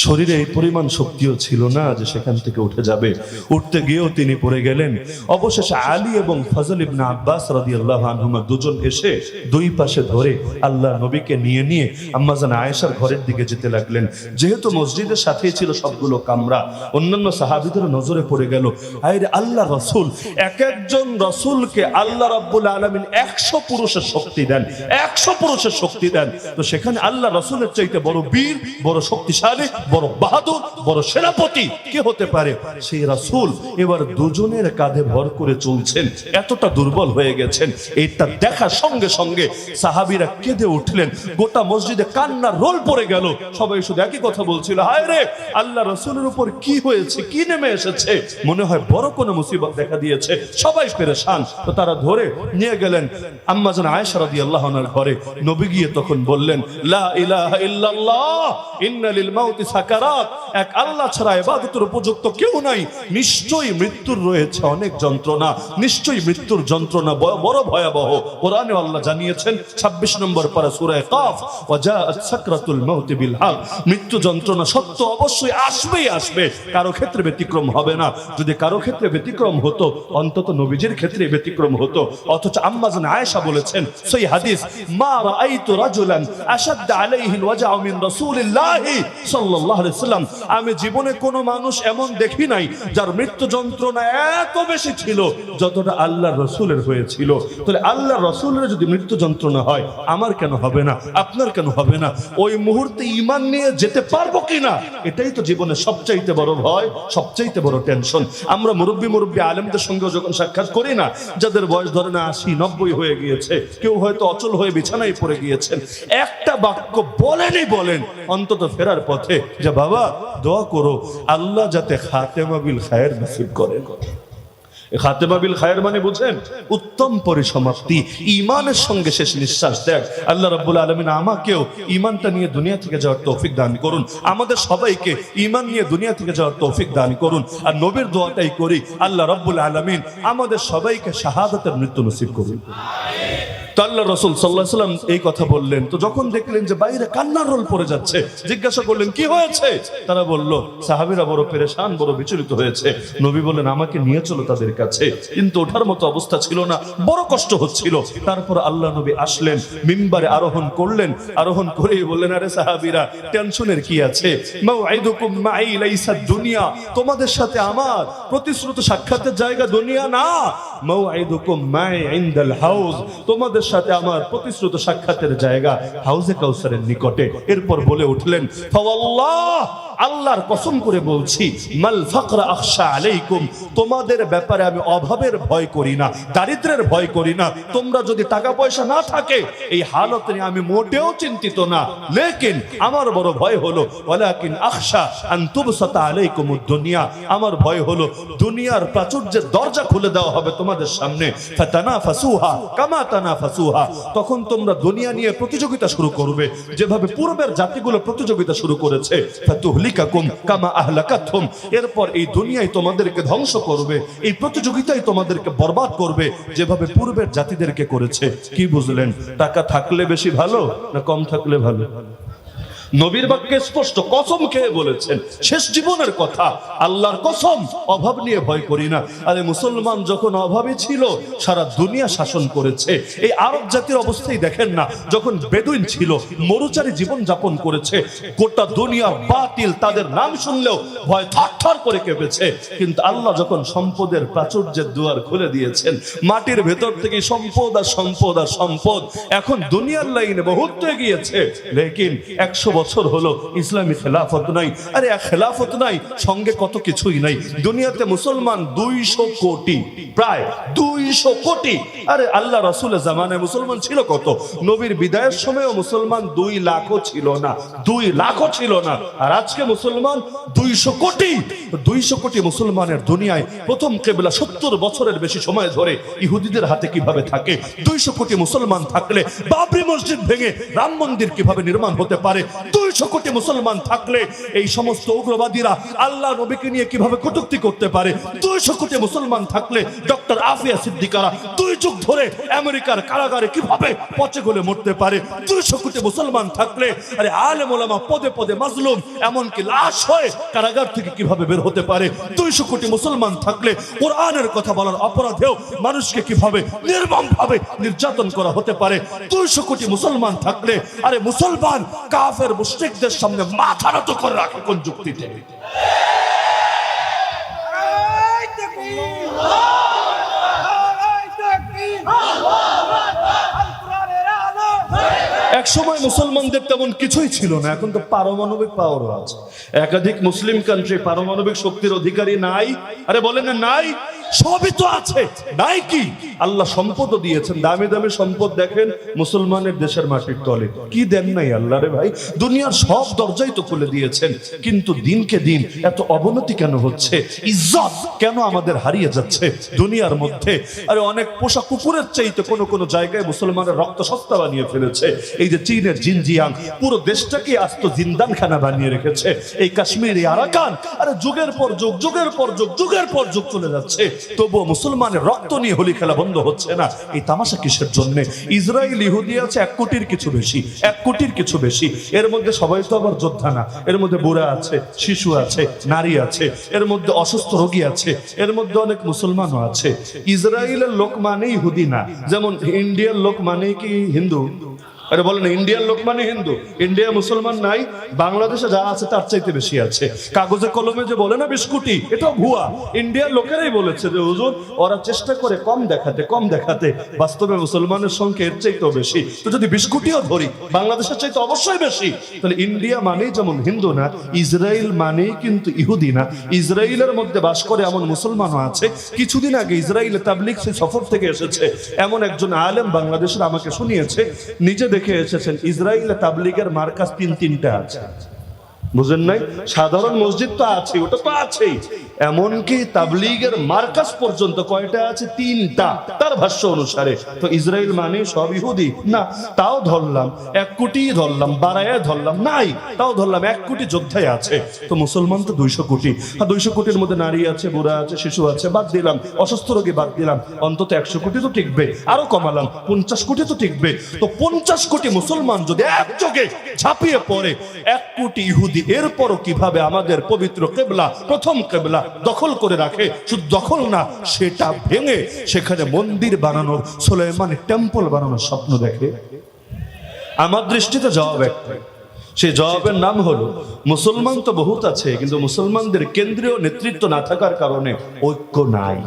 শরীরে এই পরিমাণ শক্তিও ছিল না যে সেখান থেকে উঠে যাবে। উঠতে গিয়েও তিনি পড়ে গেলেন। অবশেষে আলী এবং ফজল ইবনে আব্বাস রাদিয়াল্লাহু আনহুমা দুজন এসে দুই পাশে ধরে আল্লাহ নবীকে নিয়ে নিয়ে আম্মাজান আয়েশার ঘরের দিকে যেতে লাগলেন। যেহেতু মসজিদের সাথেই ছিল সবগুলো কামরা, অন্যান্য সাহাবীদের নজরে পড়ে গেল, আরে আল্লাহ রাসূল, এক একজন রাসূলকে আল্লাহ রাব্বুল আলামিন 100 পুরুষের শক্তি দেন, 100 পুরুষের শক্তি দেন। তো সেখানে আল্লাহ রাসূলের চাইতে বড় বীর, বড় শক্তিশালী, বড় বাহাদুর, বড় সেনাপতি কে হতে পারে? সেই রাসূল এবার দুজনের কাঁধে ভর করে চলছেন, এতটা দুর্বল হয়ে গেছেন। এটা দেখার সঙ্গে সঙ্গে সাহাবীরা কেঁদে উঠলেন, গোটা মসজিদে কান্নার রোল পড়ে গেল। সবাই শুধু একই কথা বলছিল, হায় রে, আল্লাহ রাসূলের উপর কি হয়েছে, কি নেমে এসেছে, মনে হয় বড় কোনো মুসিবত দেখা দিয়েছে। সবাই পেরেশান। তো তারা ধরে নিয়ে গেলেন আম্মা জান আয়েশা রাদিয়াল্লাহু আনহার ঘরে। নবী গিয়ে তখন বললেন, লা ইলাহা ইল্লাল্লাহ, ইন্না লিল মাউতি সাকারাত, এক আল্লাহ ছাড়া ইবাদতের উপযুক্ত কেউ নাই। নিশ্চয়ই মৃত্যুর রয়েছে অনেক যন্ত্রণা, নিশ্চয়ই মৃত্যুর যন্ত্রণা বড় ভয়াবহ। কোরআনে আল্লাহ জানিয়েছেন 26 নম্বর পারা সূরা কাফ, ওয়াজাআত সাকরাতুল মাউত বিল হক, মৃত্যু যন্ত্রণা সত্য অবশ্যই আসবেই আসবে, কারো ক্ষেত্রে ব্যতিক্রম হবে না। যদি কারো ক্ষেত্রে ব্যতিক্রম হতো অন্তত নবীজির ক্ষেত্রে ব্যতিক্রম হতো। অথচ আম্মা জান আয়েশা বলেছেন সহি হাদিস, মা রাআইতু রাজুলান আশাদ্দা আলাইহিল ওয়াজআ মিন রাসূলিল্লাহি সাল্লাল্লাহু আলাইহি ওয়াসাল্লাম, আমি জীবনে কোনো মানুষ এমন দেখি নাই যার মৃত্যু যন্ত্রণা এত বেশি ছিল যতটা আল্লাহর রাসূলের হয়েছিল। তাহলে আল্লাহর রাসূলের যদি মৃত্যু যন্ত্রণা হয় আমার কেন হবে না, আপনার কেন হবে না? ওই মুহূর্তে ঈমান নিয়ে যেতে পারবো কিনা, এটাই তো জীবনের সবচাইতে বড় ভয়, সবচাইতে বড় টেনশন। আমরা মুরব্বী আলেমদের সঙ্গে যখন সাক্ষাৎ করি না, যাদের বয়স ধরে না 80-90 হয়ে গিয়েছে, কেউ হয়তো অচল হয়ে বিছানায় পড়ে গিয়েছেন, একটা বাক্য বলেন অন্তত ফেরার পথে যে বাবা দোয়া করো আল্লাহ যাতে খাতেমা বিল খায়ের নসিব করেন। খাতেমা বিল খায়ের মানে বুঝেন? উত্তম পরিসমাপ্তি, ঈমানের সঙ্গে শেষ নিঃশ্বাস ত্যাগ। আল্লাহ রাব্বুল আলামিন আমাকেও ঈমানটা নিয়ে দুনিয়া থেকে যাওয়ার তৌফিক দান করুন, আমাদের সবাইকে ঈমান নিয়ে দুনিয়া থেকে যাওয়ার তৌফিক দান করুন। আর নবীর দোয়াটাই করি, আল্লাহ রাব্বুল আলামিন আমাদের সবাইকে শাহাদাতের মৃত্যু নসিব করুন। তো আল্লাহ রাসূল সাল্লাল্লাহু আলাইহি ওয়াসাল্লাম এই কথা বললেন। তো যখন দেখলেন যে বাইরে কান্নার রোল পড়ে যাচ্ছে, জিজ্ঞাসা করলেন কি হয়েছে? তারা বলল সাহাবীরা বড় পেরেশান, বড় বিচলিত হয়েছে। নবী বললেন আমাকে নিয়ে চলো তাদের কাছে, কিন্তু ওঠার মতো অবস্থা ছিল না, বড় কষ্ট হচ্ছিল। তারপর আল্লাহ নবী আসলেন, মিম্বারে আরোহণ করলেন, আরোহণ করেই বললেন আরে সাহাবীরা টেনশনের কি আছে, মাউইদুকুম মাই লাইসা দুনিয়া, তোমাদের সাথে আমার প্রতিশ্রুত সাক্ষাতের জায়গা দুনিয়া না, মাউইদুকুম মাই ইনদাল হাউজ, তোমাদের সাথে আমার প্রতিশ্রুত সাক্ষাতের জায়গা হাউজে কাউসারের নিকটে। এরপর বলে উঠলেন ফাওয়াল্লাহ, আল্লাহর কসম করে বলছি, মাল ফাকরা আখশা আলাইকুম, তোমাদের ব্যাপারে আমি অভাবের ভয় করি না, দারিদ্রের ভয় করি না। তোমরা যদি টাকা পয়সা না থাকে এই হালত নিয়ে আমি মোটেও চিন্তিত না, লেকিন আমার বড় ভয় হলো ওয়ালাকিন আখশা আন তুবসাতা আলাইকুমুদ দুনিয়া, আমার ভয় হলো দুনিয়ার প্রাচুর্যের দরজা খুলে দেওয়া হবে তোমাদের সামনে, ফাতানাফাসুহা কামা তানাফাসুহা, তখন তোমরা দুনিয়া নিয়ে প্রতিযোগিতা শুরু করবে যেভাবে পূর্বের জাতিগুলো প্রতিযোগিতা শুরু করেছে, ফাতুহলিকাকুম কামা আহলাকাতহুম, এরপর এই দুনিয়ায় তোমাদেরকে ধ্বংস করবে, এই প্রতিযোগিতায় তোমাদেরকে বরবাদ করবে যেভাবে পূর্বের জাতিদেরকে করেছে। কি বুঝলেন? টাকা থাকলে বেশি ভালো না কম থাকলে ভালো? নবীর বাক্যে স্পষ্ট কসম খেয়ে বলেছেন, শেষ জীবনের কথা, আল্লাহর কসম অভাব নিয়ে ভয় করি না। আরে মুসলমান যখন অভাবী ছিল সারা দুনিয়া শাসন করেছে। এই আরব জাতির অবস্থাই দেখেন না, যখন বেদুইন ছিল মরুচারী জীবন যাপন করেছে, গোটা দুনিয়ার বাতিল তাদের নাম শুনলেও ভয় থারথার করে কেঁপেছে। কিন্তু আল্লাহ যখন সম্পদের প্রাচুর্যের দুয়ার খুলে দিয়েছেন, মাটির ভেতর থেকে সম্পদ আর সম্পদ আর সম্পদ, এখন দুনিয়ার লাইনে বহুত এগিয়েছে, লেকিন 100 বছর হলো ইসলামী খেলাফত নাই। আরে খেলাফত নাই, সঙ্গে কত কিছুই নাই। দুনিয়াতে মুসলমান 200 কোটি, প্রায় 200 কোটি। আরে আল্লাহ রাসূলের জামানায় মুসলমান ছিল কত? নবীর বিদায়ের সময়ও মুসলমান 2 লাখও ছিল না, 2 লাখও ছিল না। আর আজকে মুসলমান 200 কোটি। 200 কোটি মুসলমানের দুনিয়ায় প্রথম কিবলা 70 বছরের বেশি সময় ধরে ইহুদিদের হাতে কিভাবে থাকে? 200 কোটি মুসলমান থাকলে বাবরি মসজিদ ভেঙে রাম মন্দির কিভাবে নির্মাণ হতে পারে? 200 কোটি মুসলমান থাকলে এই সমস্ত উগ্রবাদীরা আল্লাহ নবীকে নিয়ে কিভাবে কটূক্তি করতে পারে? 200 কোটি মুসলমান থাকলে ডক্টর আফিয়া সিদ্দিকারা 2 যুগ ধরে আমেরিকার কারাগারে কিভাবে পচে গলে মরতে পারে? 200 কোটি মুসলমান থাকলে আরে আলেম ওলামা পদে পদে মাজলুম, এমনকি লাশ হয়ে কারাগার থেকে কিভাবে বের হতে পারে? 200 কোটি মুসলমান থাকলে কোরআনের কথা বলার অপরাধেও মানুষকে কিভাবে নির্মমভাবে নির্যাতন করা হতে পারে? 200 কোটি মুসলমান থাকলে আরে মুসলমান কাফের মুশরিকদের সামনে মাথা নত করে রাখে কোন যুক্তিতে? এক সময় মুসলমানদের তেমন কিছুই ছিল না, এখন তো পারমাণবিক পাওয়ার আছে। একাধিক মুসলিম কান্ট্রি পারমাণবিক শক্তির অধিকারী নাই? আরে বলেন না নাই? সবই তো আছে, নাই কি? আল্লাহ সম্পদও দিয়েছেন, দামি দামি সম্পদ দেখেন মুসলমানের দেশের মাটির তলে। কি দেন নাই আল্লাহ রে ভাই? দুনিয়ার সব দরজাই তো খুলে দিয়েছেন, কিন্তু দিনকে দিন এত অবনতি কেন হচ্ছে? ইজ্জত কেন আমাদের হারিয়ে যাচ্ছে দুনিয়ার মধ্যে? আরে অনেক পোষা কুকুরের চাইতে কোন কোন জায়গায় মুসলমানের রক্ত সস্তা বানিয়ে ফেলেছে। এই যে চীনের জিনজিয়াং, পুরো দেশটাকে আস্ত জিন্দানখানা বানিয়ে রেখেছে। এই কাশ্মীর, এই আরাকান, আরে যুগের পর যুগ, যুগের পর যুগ, যুগের পর যুগ চলে যাচ্ছে, তবুও মুসলমানের রক্ত নিয়ে হোলি খেলা বন্ধ হচ্ছে না। এই তামাশা কিসের জন্য? ইসরায়েল ইহুদি আছে 1 কোটির কিছু বেশি, 1 কোটির কিছু বেশি। এর মধ্যে সবাই তো আবার যোদ্ধা না, এর মধ্যে বুড়া আছে, শিশু আছে, নারী আছে, এর মধ্যে অসুস্থ রোগী আছে, এর মধ্যে অনেক মুসলমানও আছে। ইসরায়েলের লোক মানেই ইহুদি না, যেমন ইন্ডিয়ার লোক মানেই কি হিন্দু? আরে বলেন, ইন্ডিয়ার লোক মানে হিন্দু? ইন্ডিয়া মুসলমান নাই, বাংলাদেশে যা আছে তার চাইতে বেশি আছে। কাগজে কলমে যে বলে না 20 কোটি, এটা ভুয়া। ইন্ডিয়ার লোকেরাই বলেছে যে হুজুর ওরা চেষ্টা করে কম দেখাতে, কম দেখাতে, বাস্তবে মুসলমানের সংখ্যা এর চাইতেও বেশি। তো যদি 20 কোটিও ধরি, বাংলাদেশের চাইতে অবশ্যই বেশি। তাহলে ইন্ডিয়া মানেই যেমন হিন্দু না, ইসরায়েল মানেই কিন্তু ইহুদি না। ইসরায়েলের মধ্যে বাস করে এমন মুসলমানও আছে। কিছুদিন আগে ইসরায়েলে তাবলিগ সফর থেকে এসেছে এমন একজন আলেম বাংলাদেশের আমাকে শুনিয়েছে, নিজে দেখে এসেছেন ইসরায়েলে তাবলিগের মার্কাজ 3-3টা আছে। বুঝেন নাই? সাধারণ মসজিদ তো আছে, ওটা তো আছেই, এমনকি তাবলিগের মার্কাজ পর্যন্ত কয়টা আছে? 3টা, তার ভাষ্য অনুসারে। তো ইসরায়েল মানে সব ইহুদি না? তাও ধরলাম 1 কোটি, ধরলাম বাড়ায়, ধরলাম নাই, তাও ধরলাম 1 কোটি যোদ্ধাই আছে। তো মুসলমান তো 200 কোটি, আর 200 কোটির মধ্যে নারী আছে, বুড়া আছে, শিশু আছে, বাদ দিলাম, অসুস্থ রোগী বাদ দিলাম, অন্তত 100 কোটি তো টিকবে। আরো কমালাম, 50 কোটি তো টিকবে। তো 50 কোটি মুসলমান যদি একযোগে ঝাঁপিয়ে পড়ে 1 কোটি ইহুদি, এরপরও কিভাবে আমাদের পবিত্র কিবলা, প্রথম কিবলা দখল করে রাখে? শুধু দখল না, সেটা ভেঙে সেখানে মন্দির বানানোর, সুলাইমানের টেম্পল বানানোর স্বপ্ন দেখে। আমার দৃষ্টিতে জবাব একটাই, সেই জবাবের নাম হলো মুসলমান তো বহুত আছে, কিন্তু মুসলমানদের কেন্দ্রীয় নেতৃত্ব না থাকার কারণে ঐক্য নাই।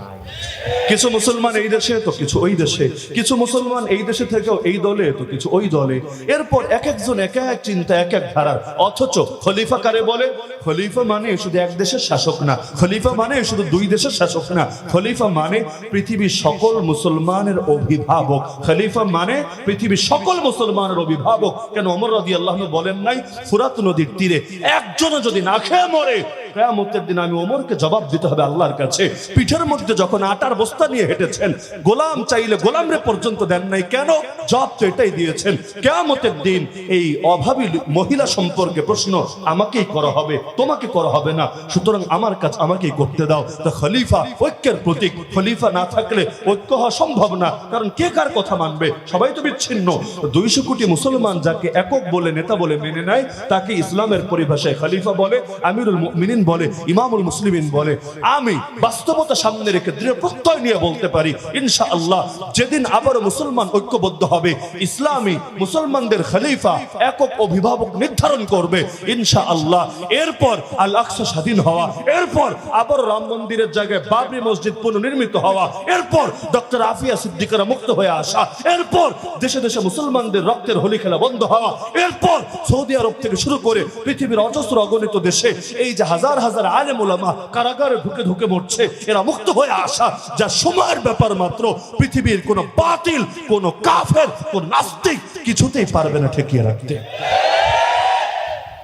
কিছু মুসলমান এই দেশে তো কিছু ওই দেশে, কিছু মুসলমান এই দেশে থেকেও এই দলে তো কিছু ওই দলে। এরপর এক একজন এক এক চিন্তা, এক এক ধারার। অথচ খলিফা কারে বলে? খলিফা মানে শুধু এক দেশের শাসক না, খলিফা মানে শুধু 2 দেশের শাসক না, খলিফা মানে পৃথিবীর সকল মুসলমানের অভিভাবক। খলিফা মানে পৃথিবীর সকল মুসলমানের অভিভাবক। কেন ওমর রাদিয়াল্লাহু আনহু বলেন নাই, ফুরাত নদীর তীরে একজনও যদি না খেয়ে মরে, কিয়ামতের দিন আমি ওমরকে জবাব দিতে হবে আল্লাহর কাছে। পিঠের মধ্যে যখন আটার বস্তা নিয়ে হেঁটেছেন, গোলাম চাইলে গোলামরে পর্যন্ত দেন নাই, কেন? জবাব তো এটাই দিয়েছেন। কিয়ামতের দিন এই অভাবী মহিলা সম্পর্কে প্রশ্ন আমাকেই করা হবে, তোমাকে করা হবে না। সুতরাং আমার কাজ আমাকেই করতে দাও। তো খলিফা ঐক্যের প্রতীক, খলিফা না থাকলে ঐক্য হওয়া সম্ভব না, কারণ কে কার কথা মানবে? সবাই তো বিচ্ছিন্ন। 200 কোটি মুসলমান যাকে একক বলে, নেতা বলে মেনে নেয়, তাকে ইসলামের পরিভাষায় খলিফা বলে, আমিরুল মুমিনিন বলে, ইমামুল মুসলিমিন বলে। আমি বাস্তবতা সামনে রেখে দৃঢ় প্রত্যয় নিয়ে বলতে পারি, ইনশাআল্লাহ যেদিন আবার মুসলমান ঐক্যবদ্ধ হবে, ইসলামী মুসলমানদের খলিফা, একক অভিভাবক নির্ধারণ করবে ইনশাআল্লাহ। এরপর আল আকসা স্বাধীন হওয়া, এরপর আবার রাম মন্দিরের জায়গায় বাবরি মসজিদ পুনর্নির্মিত হওয়া, এরপর ডক্টর আফিয়া সিদ্দিকারা মুক্ত হয়ে আসা, এরপর দেশে দেশে মুসলমানদের রক্তের হোলি খেলা বন্ধ হওয়া, এরপর সৌদি আরব থেকে শুরু করে পৃথিবীর অজস্র অগণিত দেশে এই যে হাজার হাজার আলেম ওলামা কারাগারে ঢুকে ঢুকে মরছে, এরা মুক্ত হয়ে আসা, যা সময়ের ব্যাপার মাত্র। পৃথিবীর কোন বাতিল, কোন কাফের, কোন নাস্তিক কিছুতেই পারবে না ঠেকিয়ে রাখতে।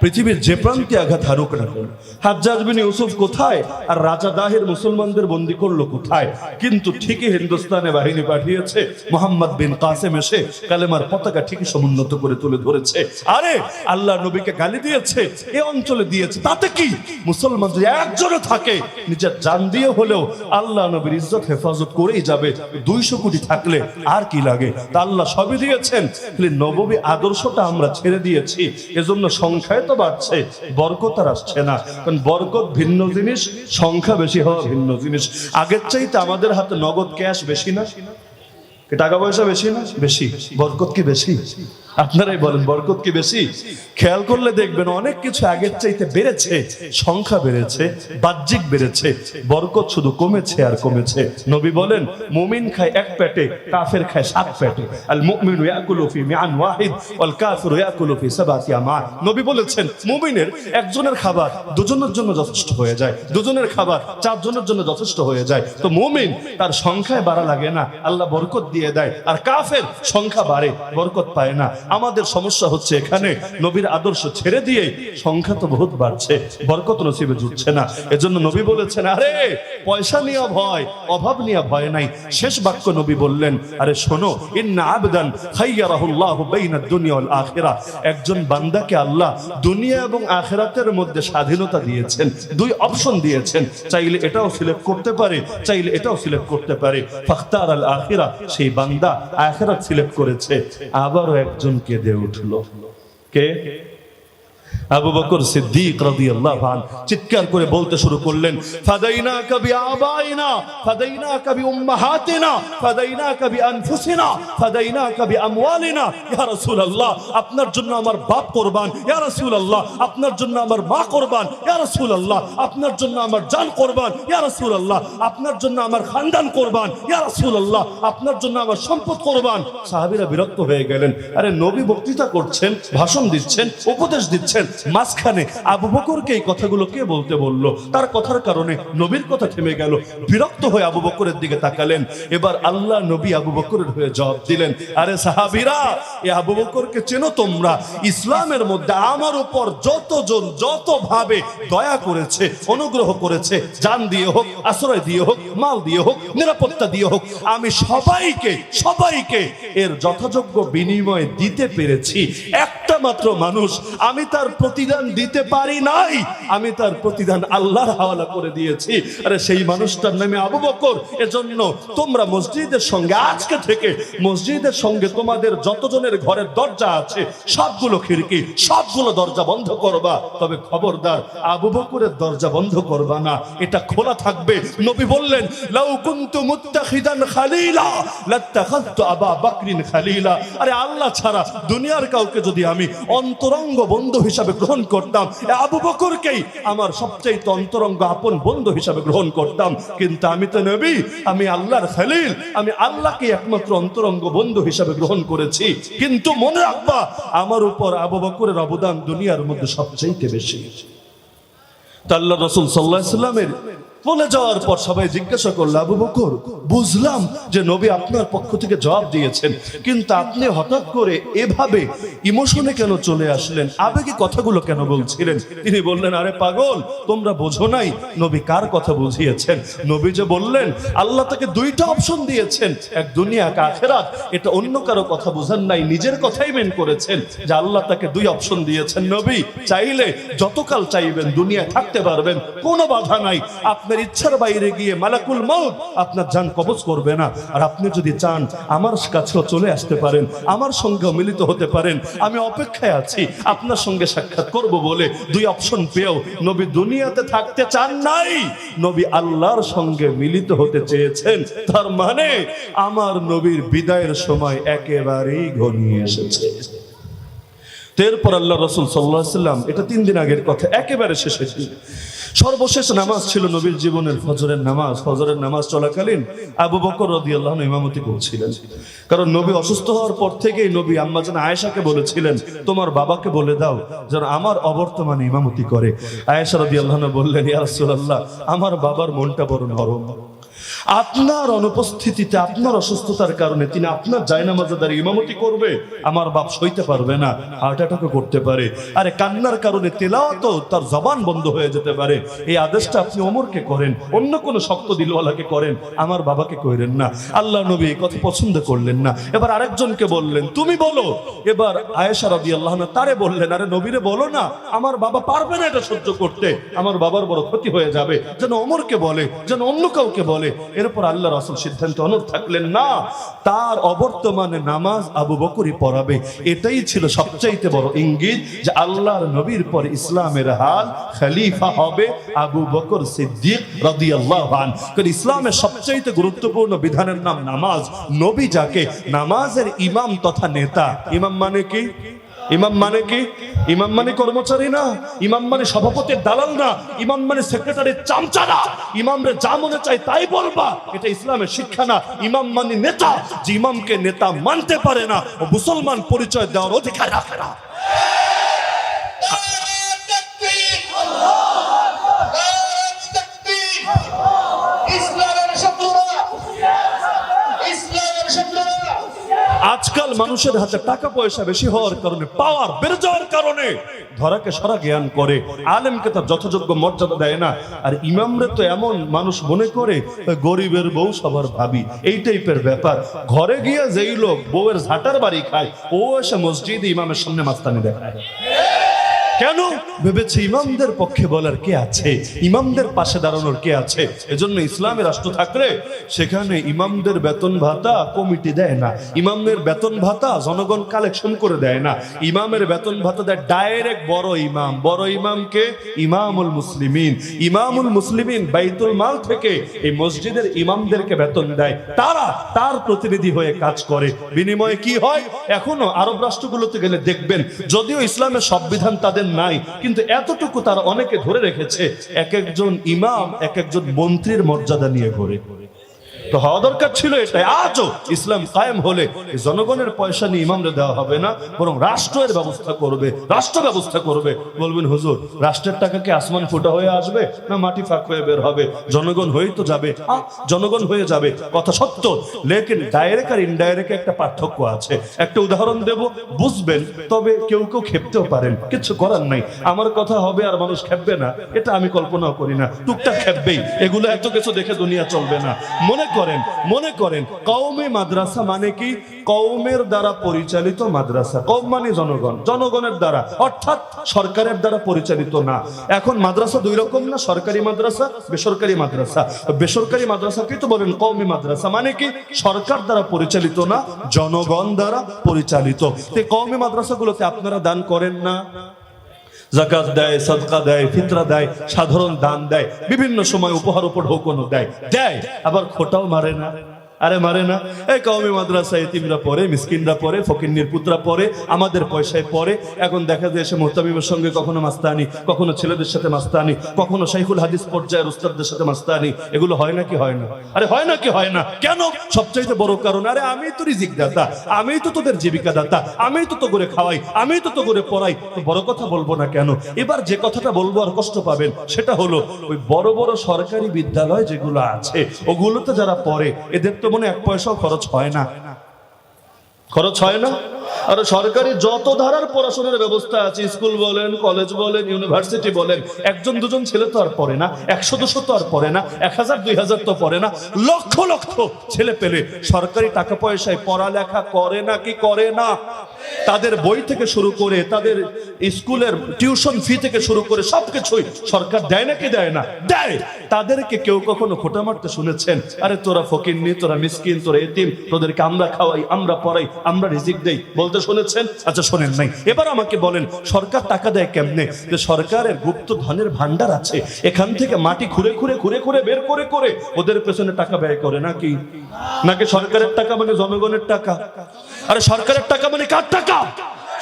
পৃথিবীর যে প্রান্তে আঘাত হারুক না কেন, হাজ্জাজ বিন ইউসুফ কোথায় আর রাজা দাহির মুসলমানদের বন্দী করলো কোথায়? কিন্তু ঠিকই হিন্দুস্তানে বাহিনী পাঠিয়েছে, মোহাম্মদ বিন কাসেম এসে কালেমার পতাকা ঠিকই সমুন্নত করে তুলে ধরেছে। আরে আল্লাহ নবীকে গালি দিয়েছে, এ অঞ্চলে দিয়েছে, তাতে কি? মুসলমান যদি একজনও থাকে, নিজের জান দিয়ে হলেও আল্লাহ নবীর ইজ্জত হেফাজত করেই যাবে। 200 কোটি থাকলে আর কি লাগে? তা আল্লাহ সবই দিয়েছেন, নববী আদর্শটা আমরা ছেড়ে দিয়েছি, এজন্য সংখ্যায় তো বাড়ছে, বরকত আর আসছে না। কারণ বরকত ভিন্ন জিনিস, সংখ্যা বেশি হওয়া ভিন্ন জিনিস। আগের চাইতে আমাদের হাতে নগদ ক্যাশ বেশি না? টাকা পয়সা বেশি না? বেশি। বরকত কি বেশি? আপনারাই বলেন, বরকত কি বেশি? খেয়াল করলে দেখবেন অনেক কিছু আগের চাইতে বেড়েছে, সংখ্যা বেড়েছে, বাহ্যিক বেড়েছে, বরকত শুধু কমেছে আর কমেছে। নবী বলেন, মুমিন খায় এক পেটে, কাফের খায় 7 পেটে। আল মুমিনু ইয়াকুলু ফি মিআন ওয়াহিদ ওয়াল কাফিরু ইয়াকুলু ফি সাবাতি আমা। নবী বলেছেন, মুমিনের একজনের খাবার দুজনের জন্য যথেষ্ট হয়ে যায়, দুজনের খাবার 4 জনের জন্য যথেষ্ট হয়ে যায়। তো মুমিন তার সংখ্যায় বাড়া লাগে না, আল্লাহ বরকত দিয়ে দেয়। আর কাফের সংখ্যা বাড়ে, বরকত পায় না। আমাদের সমস্যা হচ্ছে এখানে, নবীর আদর্শ ছেড়ে দিয়ে সংখ্যা তো বহুত বাড়ছে, বরকত নসিবে জুটছে না। এজন্য নবী বলেছেন, আরে পয়সা নিয়ে ভয়, অভাব নিয়ে ভয় নাই। শেষ বাক্য নবী বললেন, আরে শোনো, ইন্না আবদান খায়্যারাহুল্লাহু বাইনাদ দুনিয়া ওয়াল আখিরা। একজন বান্দাকে আল্লাহ দুনিয়া এবং আখিরাতের মধ্যে স্বাধীনতা দিয়েছেন, 2 অপশন দিয়েছেন। চাইলে এটাও সিলেক্ট করতে পারে, চাইলে এটাও সিলেক্ট করতে পারে। ফাখতার আল আখিরা, সেই বান্দা আখিরাত সিলেক্ট করেছে। আবারও একজন কেঁদে উঠলো। কে? আবু বকর সিদ্দিক রাদিয়াল্লাহু আনহু চিৎকার করে বলতে শুরু করলেন, ফাদাইনাকা বিআবাইনা, ফাদাইনাকা বিউম্মাহাতিনা, ফাদাইনাকা বিআনফুসিনা, ফাদাইনাকা বিআমওয়ালিনা। ইয়া রাসূলুল্লাহ, আপনার জন্য আমার বাপ কুরবান। ইয়া রাসূলুল্লাহ, আপনার জন্য আমার মা কুরবান। ইয়া রাসূলুল্লাহ, আপনার জন্য আমার জান কুরবান। ইয়া রাসূলুল্লাহ, আপনার জন্য আমার খানদান কুরবান। ইয়া রাসূলুল্লাহ, আপনার জন্য আমার সম্পদ কুরবান। সাহাবীরা বিরক্ত হয়ে গেলেন। আরে নবী বক্তৃতা করছেন, ভাষণ দিচ্ছেন, উপদেশ দিচ্ছেন, মাঝখানে আবু বকরকে এই কথাগুলো কে বলতে বললো? তার কথার কারণে নবীর কথা থেমে গেল। বিরক্ত হয়ে আবু বকরের দিকে তাকালেন। এবার আল্লাহ নবী আবু বকরের হয়ে জবাব দিলেন, আরে সাহাবীরা, এই আবু বকরকে চেনো তোমরা? ইসলামের মধ্যে আমার উপর যতজন যতভাবে দয়া করেছে, অনুগ্রহ করেছে, জান দিয়ে হোক, আশ্রয় দিয়ে হোক, মাল দিয়ে হোক, নিরাপত্তা দিয়ে হোক, আমি সবাইকে এর যথাযোগ্য বিনিময় দিতে পেরেছি। একটা মাত্র মানুষ আমি তার প্রতিদান দিতে পারি নাই, আমি তার প্রতিদান আল্লাহর হাওয়ালা করে দিয়েছি। আরে সেই মানুষটার নামে আবু বকর। এজন্য তোমরা মসজিদের সঙ্গে, আজকে থেকে মসজিদের সঙ্গে তোমাদের যতজনের ঘরের দরজা আছে সবগুলো খিড়কি, সবগুলো দরজা বন্ধ করবা। তবে খবরদার আবু বকরের দরজা বন্ধ করবা না, এটা খোলা থাকবে। নবী বললেন, লাউ কুনতু মুত্তাখিদান খালিলা লাত্তাখাযতু আবা বকরিন খালিলা। আরে আল্লাহ ছাড়া দুনিয়ার কাউকে যদি আমি অন্তরঙ্গ বন্ধু হিসাবে গ্রহণ করতাম, আবু বকরকেই আমার সবচেয়ে অন্তরঙ্গ আপন বন্ধু হিসাবে গ্রহণ করতাম। কিন্তু আমি তো নবী, আমি আল্লাহর খলিল, আমি আল্লাহকে একমাত্র অন্তরঙ্গ বন্ধু হিসাবে গ্রহণ করেছি। কিন্তু মনে রাখবা, আমার উপর আবু বকরের অবদান দুনিয়ার মধ্যে সবচেয়ে বেশি। তা আল্লাহ রাসূল সাল্লাল্লাহু আলাইহি ওয়াসাল্লামের বলে যাওয়ার পর সবাই জিজ্ঞাসা করলো, আবু বকর, বুঝলাম যে নবী আপনার পক্ষ থেকে জবাব দিয়েছেন, কিন্তু আপনি হঠাৎ করে এভাবে ইমোশনে কেন চলে আসলেন? আবেগে কথাগুলো কেন বলছিলেন? তিনি বললেন, আরে পাগল, তোমরা বোঝো নাই নবী কার কথা বুঝিয়েছেন। নবী যে বললেন আল্লাহ তাকে 2টা অপশন দিয়েছেন, এক দুনিয়া এক আখিরাত, এটা অন্য কারো কথা বুঝান নাই, নিজের কথাই মেন করেছেন যে আল্লাহ তাকে 2 অপশন দিয়েছেন। নবী চাইলে যতকাল চাইবেন দুনিয়ায় থাকতে পারবেন, কোনো বাধা নাই। আপনার ইচ্ছার বাইরে গিয়ে মালাকুল মউত আপনার জান কবজ করবে না। আর আপনি যদি চান আমার কাছেও চলে আসতে পারেন, আমার সঙ্গে মিলিত হতে পারেন। আমি অপেক্ষায় আছি আপনার সঙ্গে সাক্ষাৎ করব বলে 2 অপশন পেয়েও নবী দুনিয়াতে থাকতে চান নাই, নবী আল্লাহর সঙ্গে মিলিত হতে চেয়েছেন। তার মানে আমার নবীর বিদায়ের সময় একেবারেই ঘনিয়ে এসেছে। এরপর আল্লাহ রাসূল সাল্লাল্লাহু আলাইহি ওয়াসাল্লাম, এটা 3 দিন আগের কথা, একেবারে শেষের দিন, সর্বশেষ নামাজ ছিল নবীর জীবনের ফজরের নামাজ। ফজরের নামাজ চলাকালীন আবু বকর রাদিয়াল্লাহু আনহু ইমামতি করছিলেন। কারণ নবী অসুস্থ হওয়ার পর থেকেই নবী আম্মা জান আয়েশাকে বলেছিলেন, তোমার বাবাকে বলে দাও যেন আমার অবর্তমানে ইমামতি করে। আয়েশা রাদিয়াল্লাহু আনহা বললেন, ইয়া রাসূলুল্লাহ, আমার বাবার মনটা বড় নরম, আপনার অনুপস্থিতিতে, আপনার অসুস্থতার কারণে তিনি আপনার জায়নামাজে দাঁড়িয়ে ইমামতি করবে, আমার বাপ সইতে পারবে না, হার্ট অ্যাটাকও করতে পারে। আরে কান্নার কারণে তেলাওয়াতও তার জবান বন্ধ হয়ে যেতে পারে। এই আদেশটা আপনি ওমরকে করেন, অন্য কোনো শক্ত দিলওয়ালাকে করেন, আমার বাবাকে কইরেন না। আল্লাহ নবী এই কথা পছন্দ করলেন না। এবার আরেকজনকে বললেন, তুমি বলো। এবার আয়েশা রাদিয়াল্লাহু আনহা তারে বললেন, আরে নবীরে বলো না, আমার বাবা পারবে না এটা সহ্য করতে, আমার বাবার বড় ক্ষতি হয়ে যাবে, যেন ওমরকে বলে, যেন অন্য কাউকে বলে। এরপর আল্লাহ রাসূল সিদ্ধান্ত অনুর থাকলেন না, তার অবর্তমানে নামাজ আবু বকরই পড়াবে। এটাই ছিল সবচাইতে বড় ইঙ্গিত যে আল্লাহর নবীর পর ইসলামের হাল খলিফা হবে আবু বকর সিদ্দিক রাদিয়াল্লাহু আনহু। কারণ ইসলামের সবচাইতে গুরুত্বপূর্ণ বিধানের নাম নামাজ। নবী যাকে নামাজের ইমাম তথা নেতা, ইমাম মানে কি? ইমাম মানে কি? ইমাম মানে কর্মচারী না, ইমাম মানে সভাপতির দালাল না, ইমাম মানে সেক্রেটারির চামচা না। ইমামরে যা মনে চায় তাই বলবা, এটা ইসলামের শিক্ষা না। ইমাম মানে নেতা, যে ইমামকে নেতা মানতে পারে না ও মুসলমান পরিচয় দেওয়ার অধিকার রাখে না। আজকাল মানুষের হাতে টাকা পয়সা বেশি হওয়ার কারণে, পাওয়ার বেড়ে যাওয়ার কারণে ধরাকে সরা জ্ঞান করে, আলেমকে তার যথাযোগ্য মর্যাদা দেয় না। আর ইমামরে তো এমন মানুষ মনে করে গরিবের বউ সবার ভাবি, এই টাইপের ব্যাপার। ঘরে গিয়ে যেই লোক বউয়ের ঝাঁটার বাড়ি খায়, ও এসে মসজিদে ইমামের সামনে মাস্তানি দেখায়। কেন? ভেবেছে ইমামদের পক্ষে বলার কে আছে, ইমামদের পাশে দাঁড়ানোর কে আছে। এজন্য ইসলামী রাষ্ট্র থাকলে সেখানে ইমামদের বেতন ভাতা কমিটি দেয় না, ইমামের বেতন ভাতা জনগণ কালেকশন করে দেয় না। ইমামের বেতন ভাতা দেয় ডাইরেক্ট বড় ইমাম। বড় ইমামকে ইমামুল মুসলিমিন। ইমামুল মুসলিমিন বাইতুল মাল থেকে এই মসজিদের ইমামদেরকে বেতন দেয়, তারা তার প্রতিনিধি হয়ে কাজ করে। বিনিময়ে কি হয়? এখনো আরব রাষ্ট্রগুলোতে গেলে দেখবেন, যদিও ইসলামের সংবিধান তাদের নাই, কিন্তু এতটুকু তারা অনেকে ধরে রেখেছে, এক একজন ইমাম এক একজন মন্ত্রীর মর্যাদা নিয়ে ঘোরে। তো হওয়া দরকার ছিল এটাই। আজও ইসলাম কায়েম হলে জনগণের পয়সা নিয়ে ইমামরে দেওয়া হবে না, বরং রাষ্ট্রের ব্যবস্থা করবে, রাষ্ট্র ব্যবস্থা করবে। বলবেন হুজুর, রাষ্ট্রের টাকা কি আসমান ফুটা হয়ে আসবে না মাটি ফাঁক হয়ে বের হবে? জনগণ হয়ে তো যাবে, জনগণ হয়ে যাবে, কথা সত্য। লেকিন ডাইরেক্ট আর ইনডাইরেক্ট একটা পার্থক্য আছে। একটা উদাহরণ দেব, বুঝবেন। তবে কেউ কেউ খেপতেও পারেন, কিছু করার নাই। আমার কথা হবে আর মানুষ খেপবে না, এটা আমি কল্পনাও করি না। টুকটাক খেপবেই, এগুলো এত কিছু দেখে দুনিয়া চলবে না। মনে করেন কওমি মাদ্রাসা মানে কি? কওমের দ্বারা পরিচালিত মাদ্রাসা। কওম মানে জনগণ, জনগণের দ্বারা, অর্থাৎ সরকারের দ্বারা পরিচালিত না। এখন মাদ্রাসা দুই রকম না, সরকারি মাদ্রাসা, বেসরকারি মাদ্রাসা। বেসরকারি মাদ্রাসাকেই তো বলেন কওমি মাদ্রাসা। মানে কি? সরকার দ্বারা পরিচালিত না, জনগণ দ্বারা পরিচালিত। তো কওমি মাদ্রাসাগুলোতে আপনারা দান করেন না? যাকাত দেয়, সাদকা দেয়, ফিতরা দেয়, সাধারণ দান দেয়, বিভিন্ন সময় উপহার উপঢৌকনও দেয়, আবার খোটাও মারে না। আরে মারে না? এই কওমি মাদ্রাসায় এতিমরা পড়ে, মিসকিনরা পড়ে, ফকিন্নির পুত্রা পড়ে, আমাদের পয়সায় পড়ে। এখন দেখা যায় এসে মুহতামিমের সঙ্গে কখনো মাস্তানি, কখনো ছেলেদের সাথে মাস্তানি, কখনো শাইখুল হাদিস পর্যায়ের উস্তাদদের সাথে মাস্তানি। এগুলো হয় নাকি হয় না? আরে হয় নাকি হয় না? কেন? সবচাইতে বড় কারণ, আরে আমি তো রিজিক দাতা, আমি তো তোদের জীবিকা দাতা, আমি তো করে খাওয়াই, আমি তো করে পড়াই, তো বড় কথা বলবো না কেন? এবার যে কথাটা বলবো আর কষ্ট পাবেন, সেটা হলো ওই বড় বড় সরকারি বিদ্যালয় যেগুলো আছে, ওগুলোতে যারা পড়ে, এদের তো মনে এক পয়সাও খরচ হয় না, খরচ হয় না। আর সরকারি যত ধারার পড়াশোনার ব্যবস্থা আছে, স্কুল বলেন, কলেজ বলেন, ইউনিভার্সিটি বলেন, একজন দুজন ছেলে তো আর পড়ে না, 100-200 তো আর পড়ে না, 1000-2000 তো পড়ে না, লক্ষ লক্ষ ছেলে পেলে সরকারি টাকা পয়সায় পড়ালেখা করে না কি করে না? তাদের বই থেকে শুরু করে, তাদের স্কুলের টিউশন ফি থেকে শুরু করে সবকিছুই সরকার দেয় নাকি দেয় না? দেয়। তাদেরকে কেউ কখনো খোঁটা মারতে শুনেছেন? আরে তোরা ফকিন্নি, তোরা মিসকিন, তোরা এতিম, তোদেরকে আমরা খাওয়াই, আমরা পড়াই, আমরা রিজিক দেই বলতে শুনেছেন? আচ্ছা শোনেন নাই। এবার আমাকে বলেন, সরকার টাকা দেয় কেমনে? যে সরকারের গুপ্ত ধনের ভান্ডার আছে, এখান থেকে মাটি খুঁড়ে খুঁড়ে খুঁড়ে খুঁড়ে বের করে করে ওদের পেছনে টাকা ব্যয় করে নাকি? নাকি সরকারের টাকা মানে জনগণের টাকা? আরে সরকারের টাকা মানে কার টাকা?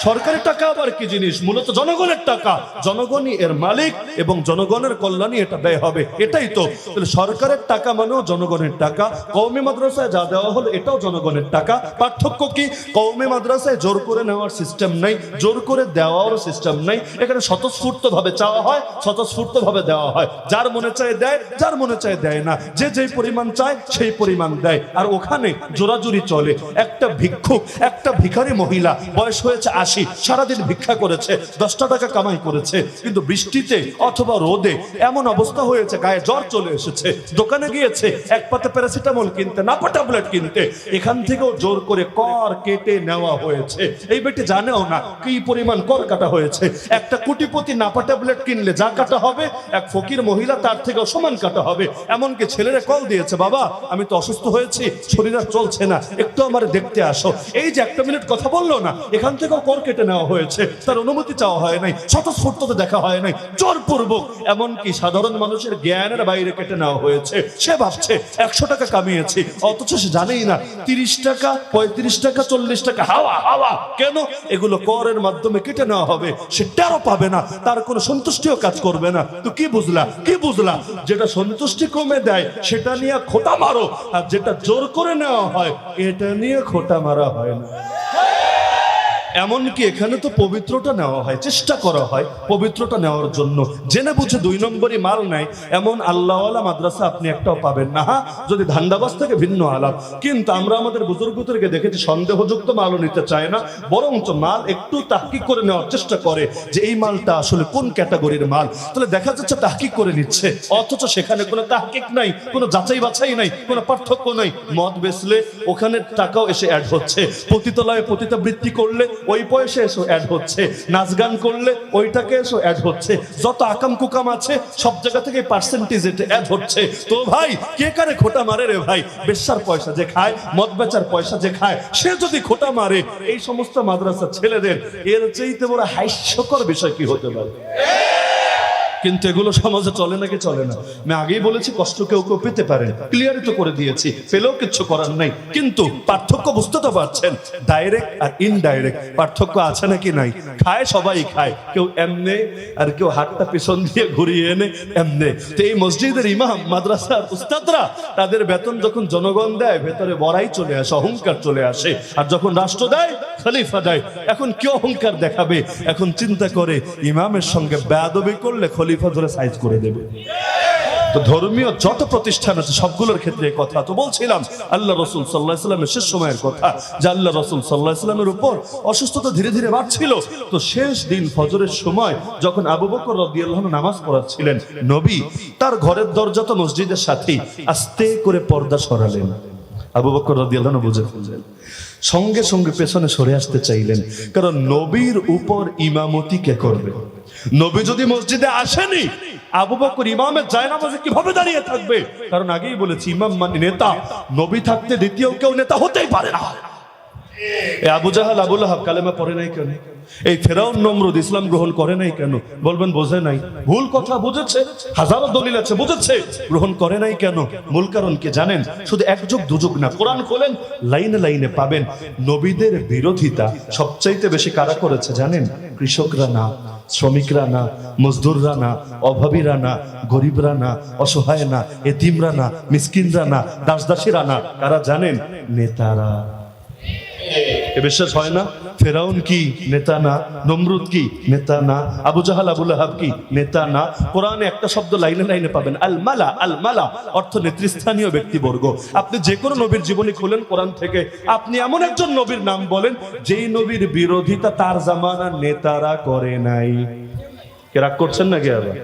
সরকারের টাকা আবার কি জিনিস? মূলত জনগণের টাকা, জনগণই এর মালিক এবং জনগণের কল্যাণে এটা ব্যয় হবে, এটাই তো। তাহলে সরকারের টাকা মানেও জনগণের টাকা। কওমি মাদ্রাসায় যা দেওয়া হলো এটাও জনগণের টাকা। পার্থক্য কি? কওমি মাদ্রাসায় জোর করে নেওয়ার সিস্টেম নাই, জোর করে দেওয়ার সিস্টেম নাই। এখানে স্বতঃস্ফূর্ত ভাবে চাওয়া হয়, স্বতঃস্ফূর্ত ভাবে দেওয়া হয়। যার মনে চায় দেয়, যার মনে চায় দেয় না। যে যেই পরিমাণ চায় সেই পরিমাণ দেয়। আর ওখানে জোরাজুরি চলে। একটা ভিক্ষুক, একটা ভিখারি মহিলা বয়স হয়েছে হাসি, সারাদিন ভিক্ষা করেছে, 10টা টাকা কামাই করেছে, কিন্তু বৃষ্টিতে অথবা রোদে এমন অবস্থা হয়েছে গায়ে জ্বর চলে এসেছে, দোকানে গিয়েছে এক পাতা প্যারাসিটামল কিনতে, নাপা ট্যাবলেট কিনতে, এখান থেকেও জোর করে কর কেটে নেওয়া হয়েছে। এই বেটি জানেও না কি পরিমাণ কর কাটা হয়েছে। একটা কোটিপতি নাপা ট্যাবলেট কিনলে যা কাটা হবে, এক ফকির মহিলা তার থেকেও সমান কাটা হবে। এমনকি ছেলেরা কল দিয়েছে, বাবা আমি তো অসুস্থ হয়েছি, শরীর আর চলছে না, একটু আমার দেখতে আসো। এই যে 1 মিনিট কথা বললো না, এখান থেকেও কর কেটে নেওয়া হয়েছে, তার অনুমতি চাওয়া হয় নাই, স্বতঃস্ফূর্ততে দেখা হয় নাই, জোরপূর্বক। এমনকি সাধারণ মানুষের জ্ঞানের বাইরে কেটে নেওয়া হয়েছে। সে ভাবছে 100 টাকা কামিয়েছি, অথচ সে জানেই না 30 টাকা, 35 টাকা, 40 টাকা হাওয়া হাওয়া। কেন? এগুলো করের মাধ্যমে কেটে নেওয়া হবে। সে টেরও পাবে না, তার কোনো সন্তুষ্টিও কাজ করবে না। তো কি বুঝলা, কি বুঝলা? যেটা সন্তুষ্টি কমে দেয় সেটা নিয়ে খোঁটা মারো, আর যেটা জোর করে নেওয়া হয় এটা নিয়ে খোঁটা মারা হয় না। এমনকি এখানে তো পবিত্রটা নেওয়া হয়, চেষ্টা করা হয় পবিত্রটা নেওয়ার জন্য। জেনে বুঝে 2 নম্বরই মাল নেয় এমন আল্লাহওয়ালা মাদ্রাসা আপনি একটাও পাবেন না। হ্যাঁ, যদি ধান্দাবাজ থেকে ভিন্ন আলাপ। কিন্তু আমরা আমাদের বুজুর্গদেরকে দেখেছি সন্দেহযুক্ত মালও নিতে চায় না, বরঞ্চ মাল একটু তাহকিক করে নেওয়ার চেষ্টা করে যে এই মালটা আসলে কোন ক্যাটাগরির মাল। তাহলে দেখা যাচ্ছে তাহকিক করে নিচ্ছে, অথচ সেখানে কোনো তাহকিক নাই, কোনো যাচাই বাছাই নাই, কোনো পার্থক্য নাই। মদ বেচলে ওখানে টাকাও এসে অ্যাড হচ্ছে, পতিতালয়ে পতিতাবৃত্তি করলে ওই পয়সা এসে অ্যাড হচ্ছে, নাচ গান করলে ওইটাকে এসে অ্যাড হচ্ছে, যত আকাম কুকাম আছে সব জায়গা থেকে পার্সেন্টেজ এটা অ্যাড হচ্ছে। তো ভাই কে কারে খোটা মারে রে ভাই? বেশ্যার পয়সা যে খায়, মদ বেচার পয়সা যে খায়, সে যদি খোটা মারে, এই সমস্ত মাদ্রাসা ছেলেদের এর চাইতে বড় হাস্যকর বিষয় কি হতে পারে? কিন্তু এগুলো সমাজে চলে নাকি চলে না? আমি আগেই বলেছি কষ্ট কেউ কেউ পেতে পারেন, ক্লিয়ারই তো করে দিয়েছি, পেলেও কিছু করার নাই। কিন্তু পার্থক্য বুঝতে তো পারছেন, ডাইরেক্ট আর ইনডাইরেক্ট পার্থক্য আছে নাকি নাই? খায় সবাই খায়, কেউ এমনে আর কেউ হাতটা পিছন দিয়ে ঘুরিয়ে এনে এমনে। তো এই মসজিদের ইমাম, মাদ্রাসার উস্তাদরা, তাদের বেতন যখন জনগণ দেয় ভেতরে বড়াই চলে আসে, অহংকার চলে আসে। আর যখন রাষ্ট্র দেয়, খলিফা দেয়, এখন কি অহংকার দেখাবে? এখন চিন্তা করে ইমামের সঙ্গে বেয়াদবি করলে খলিফা ধরে সাইজ করে দেবে। তো ধর্মীয় যত প্রতিষ্ঠান আছে সবগুলোর ক্ষেত্রে কথা। তো বলছিলাম আল্লাহ রাসূল সাল্লাল্লাহু আলাইহি ওয়াসাল্লামের শেষ সময়ের কথা, যে আল্লাহ রাসূল সাল্লাল্লাহু আলাইহি ওয়াসাল্লামের উপর অসুস্থতা ধীরে ধীরে বাড়ছিল। তো শেষ দিন ফজরের সময় যখন আবু বকর রাদিয়াল্লাহু আনহু নামাজ পড়াচ্ছিলেন, নবী তার ঘরের দরজা তো মসজিদের সাথেই, আস্তে করে পর্দা সরালেন। আবু বকর রাদিয়াল্লাহু আনহু বুঝে ফেললেন, সঙ্গে সঙ্গে পেছনে সরে আসতে চাইলেন, কারণ নবীর উপর ইমামতি কে করবে? নবী যদি মসজিদে আসেনি, আবু বকর ইমামের জায়নামাজে কিভাবে দাঁড়িয়ে থাকবে? কারণ আগেই বলেছি ইমাম মানে নেতা, নবী থাকতে দ্বিতীয় কেউ নেতা হতেই পারে না। এই আবু জাহাল, আবু লাহাব কালেমা পড়ে নাই কেন? এই ফেরাউন নমরুদ ইসলাম গ্রহণ করে নাই কেন? বলবেন বোঝে নাই, ভুল কথা বুঝেছে, হাজারো দলিল আছে বুঝেছে, গ্রহণ করে নাই কেন? মূল কারণ কি জানেন? শুধু এক যুগ দুযুগ না, কোরআন খোলেন লাইনে লাইনে পাবেন। নবীদের বিরোধিতা সবচাইতে বেশি কারা করেছে জানেন? কৃষকরা না, শ্রমিকরা না, মজদুররা না, অভাবীরা না, গরিবরা না, অসহায় না, এতিমরা না, মিসকিনরা না, দাসদাসীরা না, কারা জানেন? নেতারা। এ বিশ্বাস হয় না? ফেরাউন কি নেতা না? নমরুদ কি নেতা না? আবু জাহাল, আবু লাহাব কি নেতা না? কোরআনে একটা শব্দ লাইনে লাইনে পাবেন, আল মালা। আল মালা অর্থ নেতৃস্থানীয় ব্যক্তিবর্গ। আপনি যে কোনো নবীর জীবনী খুলেন কোরআন থেকে, আপনি এমন একজন নবীর নাম বলেন যেই নবীর বিরোধিতা তার জামানার নেতারা করে নাই। কে রাগ করছেন নাকি? আবার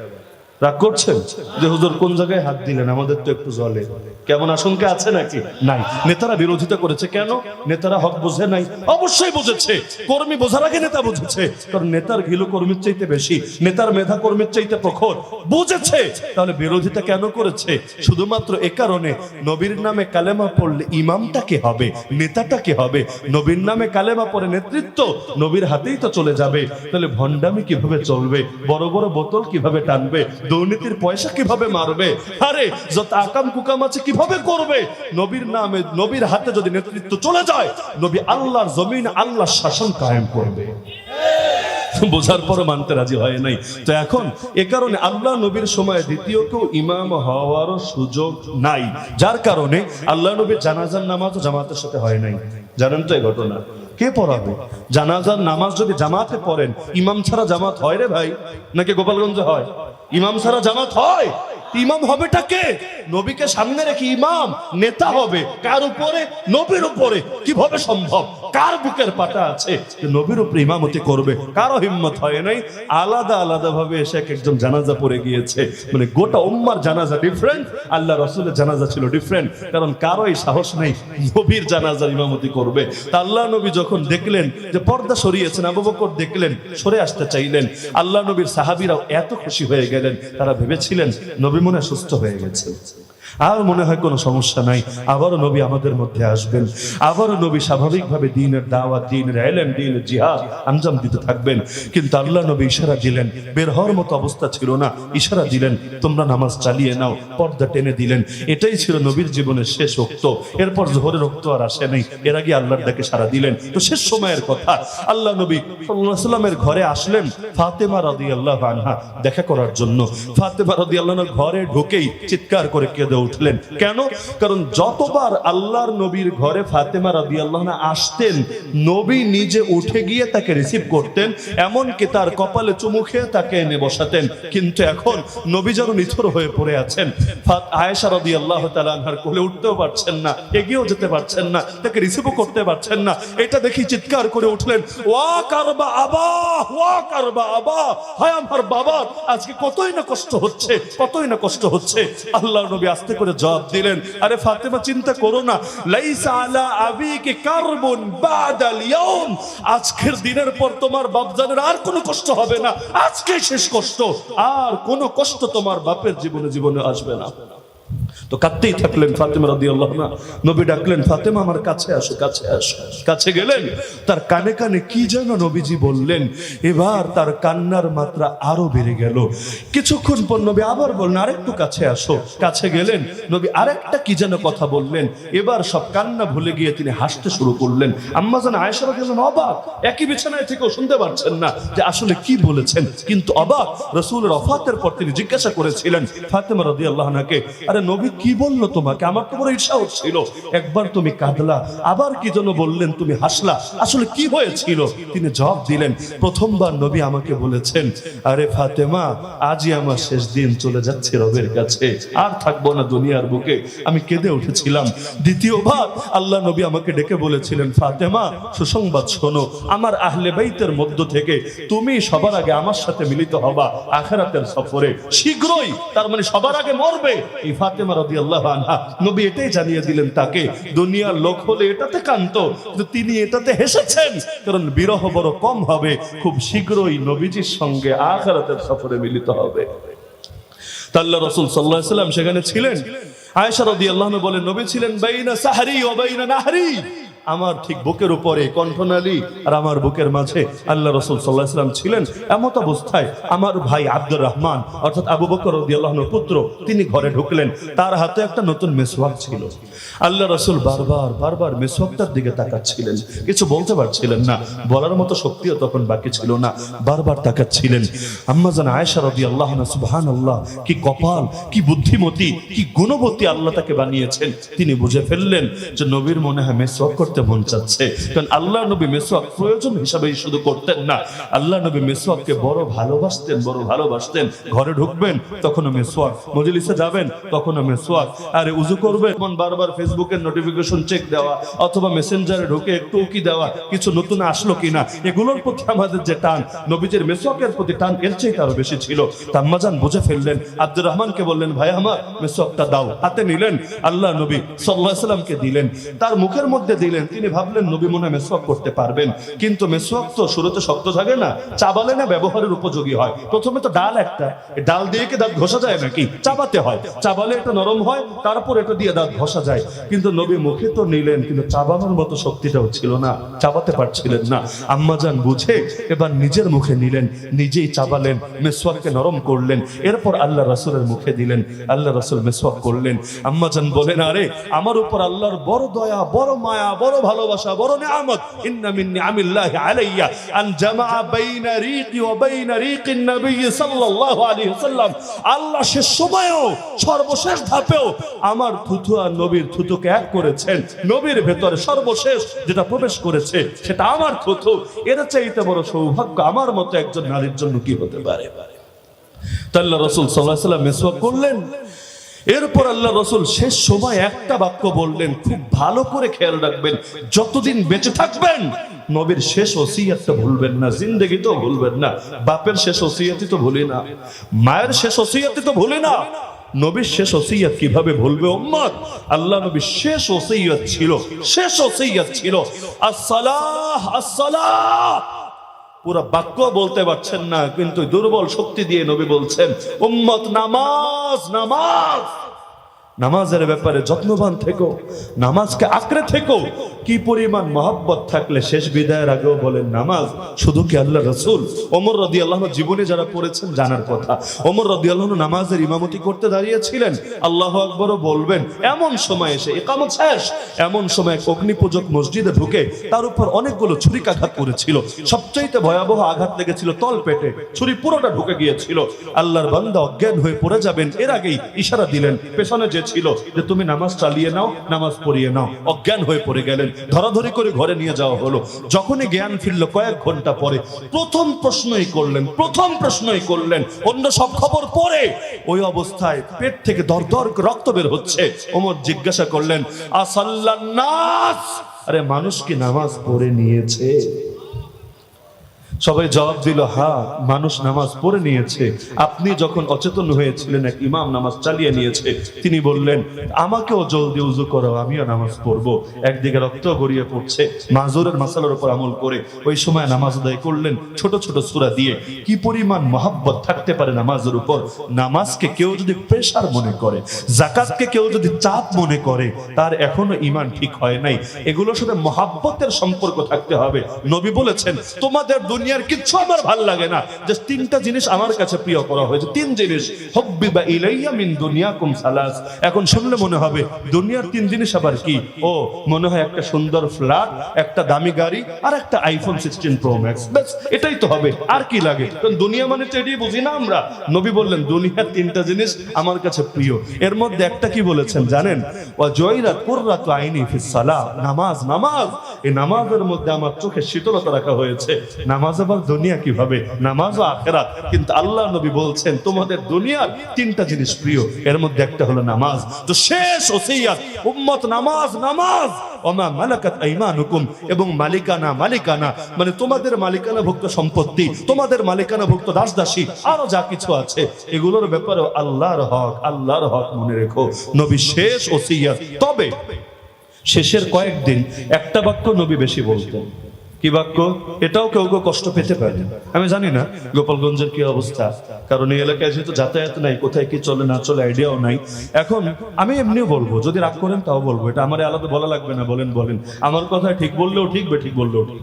রাগ করছেন যে হুজুর কোন জায়গায় হাত দিলেন, আমাদের তো একটু জলে, কেমন আশঙ্কা আছে নাকি? নাই। নেতারা বিরোধিতা করেছে কেন? নেতারা হক বোঝে নাই? অবশ্যই বুঝেছে। কর্মী বোঝার আগে নেতা বুঝেছে, কারণ নেতার ঘিলু কর্মীর চাইতে বেশি, নেতার মেধা কর্মীর চাইতে প্রখর। বুঝেছে, তাহলে বিরোধিতা কেন করেছে? শুধুমাত্র এ কারণে, নবীর নামে কালেমা পড়লে ইমামটা কে হবে, নেতাটা কে হবে? নবীর নামে কালেমা পড়ে নেতৃত্ব নবীর হাতেই তো চলে যাবে। তাহলে ভণ্ডামি কিভাবে চলবে? বড় বড় বোতল কিভাবে টানবে? দুর্নীতির পয়সা কিভাবে মারবে? আরে যত আকাম কুকাম আছে কিভাবে করবে? নবীর নামে, নবীর হাতে যদি নেতৃত্ব চলে যায়, নবী আল্লাহর জমিনে আল্লাহর শাসন কায়েম করবে। বোঝার পরও মানতে রাজি হয় নাই। তো এখন এ কারণে আল্লাহ নবীর সময় দ্বিতীয় কেউ ইমাম হওয়ারও সুযোগ নাই, যার কারণে আল্লাহ নবীর জানাজার নামাজও জামাতের সাথে হয় নাই। জানেন তো এই ঘটনা? কে পড়াবে? জানাজার নামাজ যদি জামাতে পড়েন, ইমাম ছাড়া জামাত হয় রে ভাই? নাকি গোপালগঞ্জে হয়? ইমাম ছাড়া জামাত হয়? ইমাম হবেটা কে? নবীকে সামনে রেখে ইমাম নেতা হবে কার উপরে? নবীর উপরে। কিভাবে সম্ভব? কার বুকের পাটা আছে যে নবীর উপরে ইমামতি করবে? কারো হিম্মত হয় নাই। আলাদা আলাদা ভাবে এসে এক একজন জানাজা পড়ে গিয়েছে, মানে গোটা উম্মার জানাজা ডিফারেন্ট, আল্লাহ রাসূলের জানাজা ছিল ডিফারেন্ট, কারণ কারোই সাহস নেই নবীর জানাজার ইমামতি করবে। তা আল্লাহ নবী যখন দেখলেন যে পর্দা সরিয়েছেন, আবু বকর দেখলেন, সরে আসতে চাইলেন, আল্লাহ নবীর সাহাবীরাও এত খুশি হয়ে গেলেন, তারা ভেবেছিলেন নবী মনে হয় সুস্থ হয়ে গেছে, আর মনে হয় কোনো সমস্যা নাই, আবারও নবী আমাদের মধ্যে আসবেন, আবারও নবী স্বাভাবিকভাবে দ্বীনের দাওয়াত, দ্বীনের ইলম, দ্বীনের জিহাদ আঞ্জাম দিতে থাকবেন। কিন্তু আল্লাহ নবী ইশারা দিলেন, বের হওয়ার মতো অবস্থা ছিল না, ইশারা দিলেন তোমরা নামাজ চালিয়ে নাও, পর্দা টেনে দিলেন। এটাই ছিল নবীর জীবনের শেষ ওক্ত। এরপর জোহরের ওক্ত আর আসে নাই, এর আগে আল্লাহর ডাকে সাড়া দিলেন। তো শেষ সময়ের কথা, আল্লাহ নবী সাল্লাল্লাহু আলাইহি ওয়াসাল্লামের ঘরে আসলেন ফাতেমা রাদিয়াল্লাহু আনহা দেখা করার জন্য। ফাতেমা রাদিয়াল্লাহু আনহা ঘরে ঢুকেই চিৎকার করে কেঁদে উঠলেন। কেন? কারণ যতবার আল্লাহর নবীর ঘরে ফাতেমা রাদিয়াল্লাহু আনহা আসতেন, নবী নিজে উঠে গিয়ে তাকে রিসিভ করতেন, এমনকি তার কপালে চুমু খেয়ে তাকে এনে বসাতেন। কিন্তু এখন নবী যেন নিথর হয়ে পড়ে আছেন। আয়েশা রাদিয়াল্লাহু তাআলা আনহার কোলে উঠতেও পারছেন না, এগিয়েও যেতে পারছেন না, তাকে রিসিভও করতে পারছেন না। এটা দেখি চিৎকার করে উঠলেন, ওয়া কারবা আবা, ওয়া কারবা আবা, হায় আমার বাবা, আজকে কতই না কষ্ট হচ্ছে, কতই না কষ্ট হচ্ছে। আল্লাহর নবী আস্তে করে জবাব দিলেন, আরে ফাতেমা চিন্তা করো না, লাইসা আলা আবিকি কারবুন বাদাল ইয়াউম, আজকের দিনের পর তোমার বাপজানের আর কোনো কষ্ট হবে না, আজকে শেষ কষ্ট, আর কোনো কষ্ট তোমার বাপের জীবনে আসবে না। তো কাঁদতেই থাকলেন ফাতেমা রাদিয়াল্লাহু আনহা। নবী ডাকলেন, ফাতেমা আমার কাছে আসো, কাছে আসো। কাছে গেলেন, তার কানে কানে কি যেন নবীজি বললেন। এবার তার কান্নার মাত্রা আরো বেড়ে গেল। কিছুক্ষণ পর নবী আবার বললেন, আরেকটু কাছে আসো। কাছে গেলেন, নবী আরেকটা কি যেন কথা বললেন। এবার সব কান্না ভুলে গিয়ে তিনি হাসতে শুরু করলেন। আম্মা জান আয়েশা রাদিয়াল্লাহু আনহা অবাক, একই বিছানায় থেকেও শুনতে পারছেন না যে আসলে কি বলেছেন, কিন্তু অবাক। রাসূলের ওফাতের পর তিনি জিজ্ঞাসা করেছিলেন ফাতেমা রাদিয়াল্লাহু আনহাকে, আরে নবী কি বললো তোমাকে? আমার তো বড় ঈর্ষা হচ্ছিল। একবার তুমি কাঁদলা, আবার কি যেন বললেন, তুমি হাসলা, আসলে কি হয়েছিল? তিনি জবাব দিলেন, প্রথমবার নবী আমাকে বলেছেন, আরে ফাতেমা, আজই আমার শেষ দিন, চলে যাচ্ছে রবের কাছে, আর থাকবো না দুনিয়ার বুকে। আমি কেঁদে উঠেছিলাম। দ্বিতীয়বার আল্লাহ নবী আমাকে ডেকে বলেছিলেন, ফাতেমা, সুসংবাদ শোনো, আমার আহলে বাইতের মধ্য থেকে তুমি সবার আগে আমার সাথে মিলিত হবা আখিরাতের সফরে, শীঘ্রই, তার মানে সবার আগে মরবে। এই ফাতেমা রাদিয়াল্লাহু আনহা, নবী এটাই জানিয়ে দিলেন তাকে। দুনিয়ার লোক হলে এটাতে কাঁদতো, কিন্তু তিনি এটাতে হেসেছেন, কারণ বিরহ বড় কম হবে, খুব শীঘ্রই নবীজির সঙ্গে আখিরাতের সফরে মিলিত হবে। আল্লাহ রাসূল সাল্লাল্লাহু আলাইহি ওয়াসাল্লাম সেখানে ছিলেন। আয়েশা রাদিয়াল্লাহু আনহা বলেন, নবী ছিলেন বাইনা সাহরি ওয়া বাইনা নাহরি, আমার ঠিক বুকের উপরে কণ্ঠনালী আর আমার বুকের মাঝে আল্লাহ রাসূল সাল্লাল্লাহু আলাইহি ওয়াসাল্লাম ছিলেন। এমত অবস্থায় আমার ভাই আব্দুর রহমান অর্থাৎ আবু বকর রাদিয়াল্লাহু আনহুর পুত্র, তিনি ঘরে ঢুকলেন। তার হাতে একটা নতুন মেসওয়াক ছিল। আল্লাহ রাসূল বারবার মেসওয়াকটার দিকে তাকাচ্ছিলেন, কিছু বলতে পারছিলেন না, বলার মতো শক্তিও তখন বাকি ছিল না, বারবার তাকাচ্ছিলেন। আম্মা জান আয়েশা রাদিয়াল্লাহু আনহা, সুবহানাল্লাহ, কি কপাল, কি বুদ্ধিমতী, কি গুণবতী আল্লাহ তাকে বানিয়েছেন। তিনি বুঝে ফেললেন যে নবীর মনে হয় মেসওয়াক করতে মন চাচ্ছে, কারণ আল্লাহ নবী মেসওয়াক প্রয়োজন হিসাবেই শুধু করতেন না, আল্লাহ নবী মেসওয়াককে বড় ভালোবাসতেন। ঘরে ঢুকবেন তখনও মেসওয়াক, মজলিসে যাবেন তখনও মেসওয়াক, আরে উযু করবেন মন বারবার ফেসবুকের নোটিফিকেশন চেক দেওয়া অথবা মেসেঞ্জারে ঢুকে একটু উকি দেওয়া, কিছু নতুন আসলো কিনা, এগুলোর প্রতি আমাদের যে টান, নবীজির মেসওয়াকের প্রতি টান এর চেয়ে আরো বেশি ছিল। আম্মাজান বুঝে ফেললেন, আব্দুর রহমানকে বললেন, ভাই আমার মেসওয়াকটা দাও। হাতে নিলেন, আল্লাহ নবী সাল্লাল্লাহু আলাইহি ওয়াসাল্লামকে দিলেন, তার মুখের মধ্যে দিলেন। তিনি ভাবলেন নবী মনে হয় মেসওয়াক করতে পারবেন, কিন্তু মেসওয়াক তো শুরুতে শক্ত থাকে না, চাবালে না ব্যবহারের উপযোগী হয়। প্রথমে তো ডাল একটা, ডাল দিয়ে কি দাঁত ঘষা যায় নাকি? চাবাতে হয়, চাবালে এটা নরম হয়, তারপর এটা দিয়ে দাঁত ঘষা যায়। কিন্তু নবী মুখে তো নিলেন, কিন্তু চাবানোর মতো শক্তিটাও ছিল না, চাবাতে পারছিলেন না। আম্মাজান বুঝে এবার নিজের মুখে নিলেন, নিজেই চাবালেন, মেসওয়াককে নরম করলেন, এরপর আল্লাহ রাসূলের মুখে দিলেন। আল্লাহ রাসূল মেসওয়াক করলেন। আম্মাজান বলেন, আরে আমার উপর আল্লাহর বড় দয়া, বড় মায়া, বড় ভালোবাসা, বড় নিয়ামত। ইন্না মিন নিআমিল্লাহি আলাইয়া আন জামাআ বাইনা রিকি ওয়া বাইনা রিকিন নবী সাল্লাল্লাহু আলাইহি ওয়াসাল্লাম, আল্লাহ শেষ সময়েও, সর্বশেষ ধাপেও আমার থুতু আর নবীর থুতুকে এক করেছেন। নবীর ভেতরে সর্বশেষ যেটা প্রবেশ করেছে সেটা আমার থুতু। এর চাইতে বড় সৌভাগ্য আমার মতো একজন নারীর জন্য কি হতে পারে? তো আল্লাহ রাসূল সাল্লাল্লাহু আলাইহি ওয়াসাল্লাম মিসওয়াক করলেন। এরপর আল্লাহ রাসূল শেষ সময় একটা বাক্য বললেন, খুব ভালো করে খেয়াল রাখবেন, যতদিন বেঁচে থাকবেন নবীর শেষ ওসিয়তটা ভুলবেন না, জিন্দেগিতেও ভুলবেন না। বাপের শেষ ওসিয়তই তো ভুলি না, মায়ের শেষ ওসিয়তই তো ভুলি না, নবীর শেষ ওসিয়ত কিভাবে ভুলবে উম্মত? আল্লাহ নবীর শেষ ওসিয়ত ছিল, শেষ ওসিয়ত ছিল আসসালাহ আসসালাহ। পুরো বাক্য বলতে পারছেন না, কিন্তু দুর্বল শক্তি দিয়ে নবী বলছেন, উম্মত নামাজ নামাজ। নামাজের ব্যাপারে যত্নবান থেকো, নামাজকে আঁকড়ে থেকো। কি পরিমাণ মহব্বত থাকলে শেষ বিদায়ের আগেও বলেন নামাজ। শুধু কি আল্লাহ রাসূল? ওমর রাদিয়াল্লাহু আনহু জীবনে যারা পড়েছেন জানার কথা, ওমর রাদিয়াল্লাহু আনহু নামাজের ইমামতি করতে দাঁড়িয়েছিলেন, আল্লাহু আকবারও বলবেন, এমন সময় এসে ইকামত শেষ, এমন সময় এক অগ্নিপূজক মসজিদে ঢুকে তার উপর অনেকগুলো ছুরিকাঘাত করেছিল। সবচাইতে ভয়াবহ আঘাত লেগেছিল তল পেটে, ছুরি পুরোটা ঢুকে গিয়েছিল। আল্লাহর বান্দা অজ্ঞান হয়ে পড়ে যাবেন, এর আগেই ইশারা দিলেন পেছনে যে ছিল যে তুমি নামাজ চালিয়ে নাও, নামাজ পড়িয়ে নাও। অজ্ঞান হয়ে পড়ে গেলেন, ধরাধরি করে ঘরে নিয়ে যাওয়া হলো। যখনই জ্ঞান ফিরল কয়েক ঘন্টা পরে, প্রথম প্রশ্নই করলেন, অন্য সব খবর পরে। ওই অবস্থায় পেট থেকে দরদর রক্ত বের হচ্ছে। ওমর জিজ্ঞাসা করলেন, আসাল্লান নাস, আরে মানুষ কি নামাজ পড়ে নিয়েছে? সবাই জবাব দিল, হ্যাঁ মানুষ নামাজ পড়ে নিয়েছে। আপনি যখন অচেতন হয়েছিলেন এক ইমাম নামাজ চালিয়ে নিয়েছে। তিনি বললেন, আমাকেও জলদি উযু করাও, আমিও নামাজ পড়বো। একদিকে রক্ত গড়িয়ে পড়ছে, মাজুরের মাসালার উপর আমল করে ওই সময় নামাজ আদায় করলেন ছোট ছোট সূরা দিয়ে। কি পরিমাণ মহব্বত থাকতে পারে নামাজের উপর। নামাজকে কেউ যদি প্রেশার মনে করে, যাকাতকে কেউ যদি চাপ মনে করে, তার এখনো ঈমান ঠিক হয় নাই। এগুলোর সাথে মহব্বতের সম্পর্ক থাকতে হবে। নবী বলেছেন, তোমাদের দুনিয়ার কিচ্ছু আমার ভালো লাগে না, যে তিনটা জিনিস আমার কাছে প্রিয় করা হয়েছে, তিন জিনিস। হুব্বিবা ইলাইয়া মিন দুনিয়াকুম সালাস। এখন শুনলে মনে হবে দুনিয়ার তিন জিনিস আবার কি? ও মনে হয় একটা সুন্দর ফ্ল্যাট, একটা দামি গাড়ি, আর একটা আইফোন 16 প্রো ম্যাক্স, বাস এটাই তো হবে, আর কি লাগে? কারণ দুনিয়া মানে তো এটাই বুঝি না আমরা। নবী বললেন দুনিয়ার তিনটা জিনিস আমার কাছে প্রিয়। এর মধ্যে একটা কি বলেছেন জানেন? ওয়া জয়রাত কুররাতু আইনি ফিস সালাহ। নামাজ, নামাজ, এই নামাজের মধ্যে আমার চোখে শীতলতা রাখা হয়েছে। নামাজ আবার দুনিয়া কিভাবে? নামাজ ও আখিরাত। কিন্তু আল্লাহ নবী বলছেন তোমাদের দুনিয়ার তিনটা জিনিস প্রিয়, এর মধ্যে একটা হলো নামাজ। তো শেষ ওসিয়ত উম্মত নামাজ নামাজ। ওমা মালাকাত আইমানুকুম, এবং মালিকানা, মালিকানা মানে তোমাদের মালিকানাভুক্ত সম্পত্তি, তোমাদের মালিকানাভুক্ত দাসদাসী, আরো যা কিছু আছে এগুলোর ব্যাপারে আল্লাহর হক, আল্লাহর হক মনে রেখো। নবী শেষ ওসিয়ত। তবে শেষের কয়েকদিন একটা বাক্য নবী বেশি বলতেন। কি বাক্য? এটাও কেউ কেউ কষ্ট পেতে পারে, আমি জানি না গোপালগঞ্জের কি অবস্থা, কারণ এই এলাকায় যেহেতু যাতায়াত নাই, কোথায় কি চলে না চলে আইডিয়াও নাই। এখন আমি এমনিও বলবো, যদি রাগ করেন তাও বলবো, এটা আমার আলাদা বলা লাগবে না। বলেন বলেন, আমার কথা ঠিক বললেও ঠিক, ঠিক বললেও ঠিক।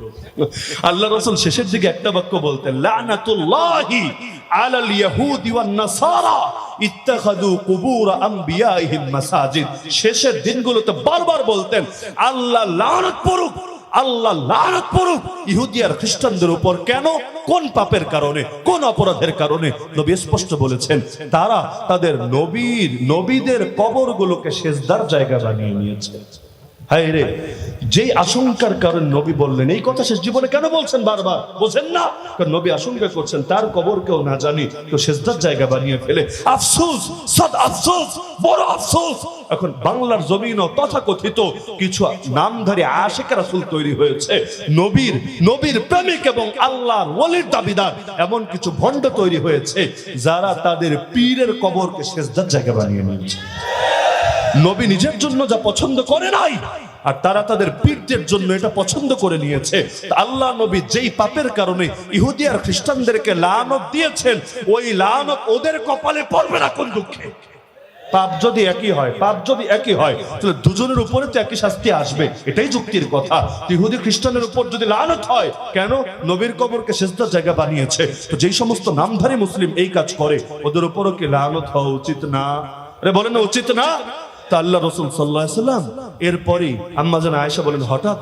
আল্লাহ রাসূল শেষের দিকে একটা বাক্য বলতেন, লানাতুল্লাহি আলাল ইয়াহুদি ওয়ান নাসারা ইত্তাখাযু কুবুর আমবিয়াইহিম মাসাজিদ। শেষের দিনগুলোতে বারবার বলতেন, আল্লাহ লানত পড়ুক, আল্লাহ লানত পড়ুক ইহুদি আর খ্রিস্টানদের উপর। কেন? কোন পাপের কারণে, কোন অপরাধের কারণে? নবী স্পষ্ট বলেছেন, তারা তাদের নবীদের কবরগুলোকে সেজদার জায়গা বানিয়ে নিয়েছে। হায় রে, যেই আশঙ্কার কারণে নবী বললেন, এই কথা শেষ জীবনে কেন বলছেন বারবার? বোঝেন না? কারণ নবী আশঙ্কা করছেন তার কবর কেউ না জানি তো সেজদার জায়গা বানিয়ে ফেলে। আফসোস, সদ আফসোস, বড় আফসোস। এখন বাংলার জমিনও তথাকথিত কিছু নামধারী আশিক রাসূল তৈরি হয়েছে, নবীর প্রেমিক এবং আল্লাহর ওলির দাবিদার এমন কিছু ভণ্ড তৈরি হয়েছে, যারা তাদের পীরের কবরকে সেজদার জায়গা বানিয়ে নিয়েছে। নবী নিজের জন্য যা পছন্দ করে নাই, আর তারা তাদের পীরদের জন্য এটা পছন্দ করে নিয়েছে। আল্লাহ নবী যেই পাপের কারণে ইহুদি আর খ্রিস্টানদেরকে লানত দিয়েছেন, ওই লানত ওদের কপালে পড়বে না কোন দুঃখে? পাপ যদি একই হয়, তাহলে দুজনের উপরে তো একই শাস্তি আসবে, এটাই যুক্তির কথা। ইহুদি খ্রিস্টানের উপর যদি লানত হয়, কেন? নবীর কবরকে সেজদার জায়গা বানিয়েছে। তো যেই সমস্ত নামধারী মুসলিম এই কাজ করে, ওদের উপরও কি লানত হওয়া উচিত না? আরে বলেন না উচিত না? তা আল্লাহ রাসূল সাল্লাল্লাহু আলাইহি ওয়াসাল্লাম এরপরই আম্মা জান আয়েশা বলেন, হঠাৎ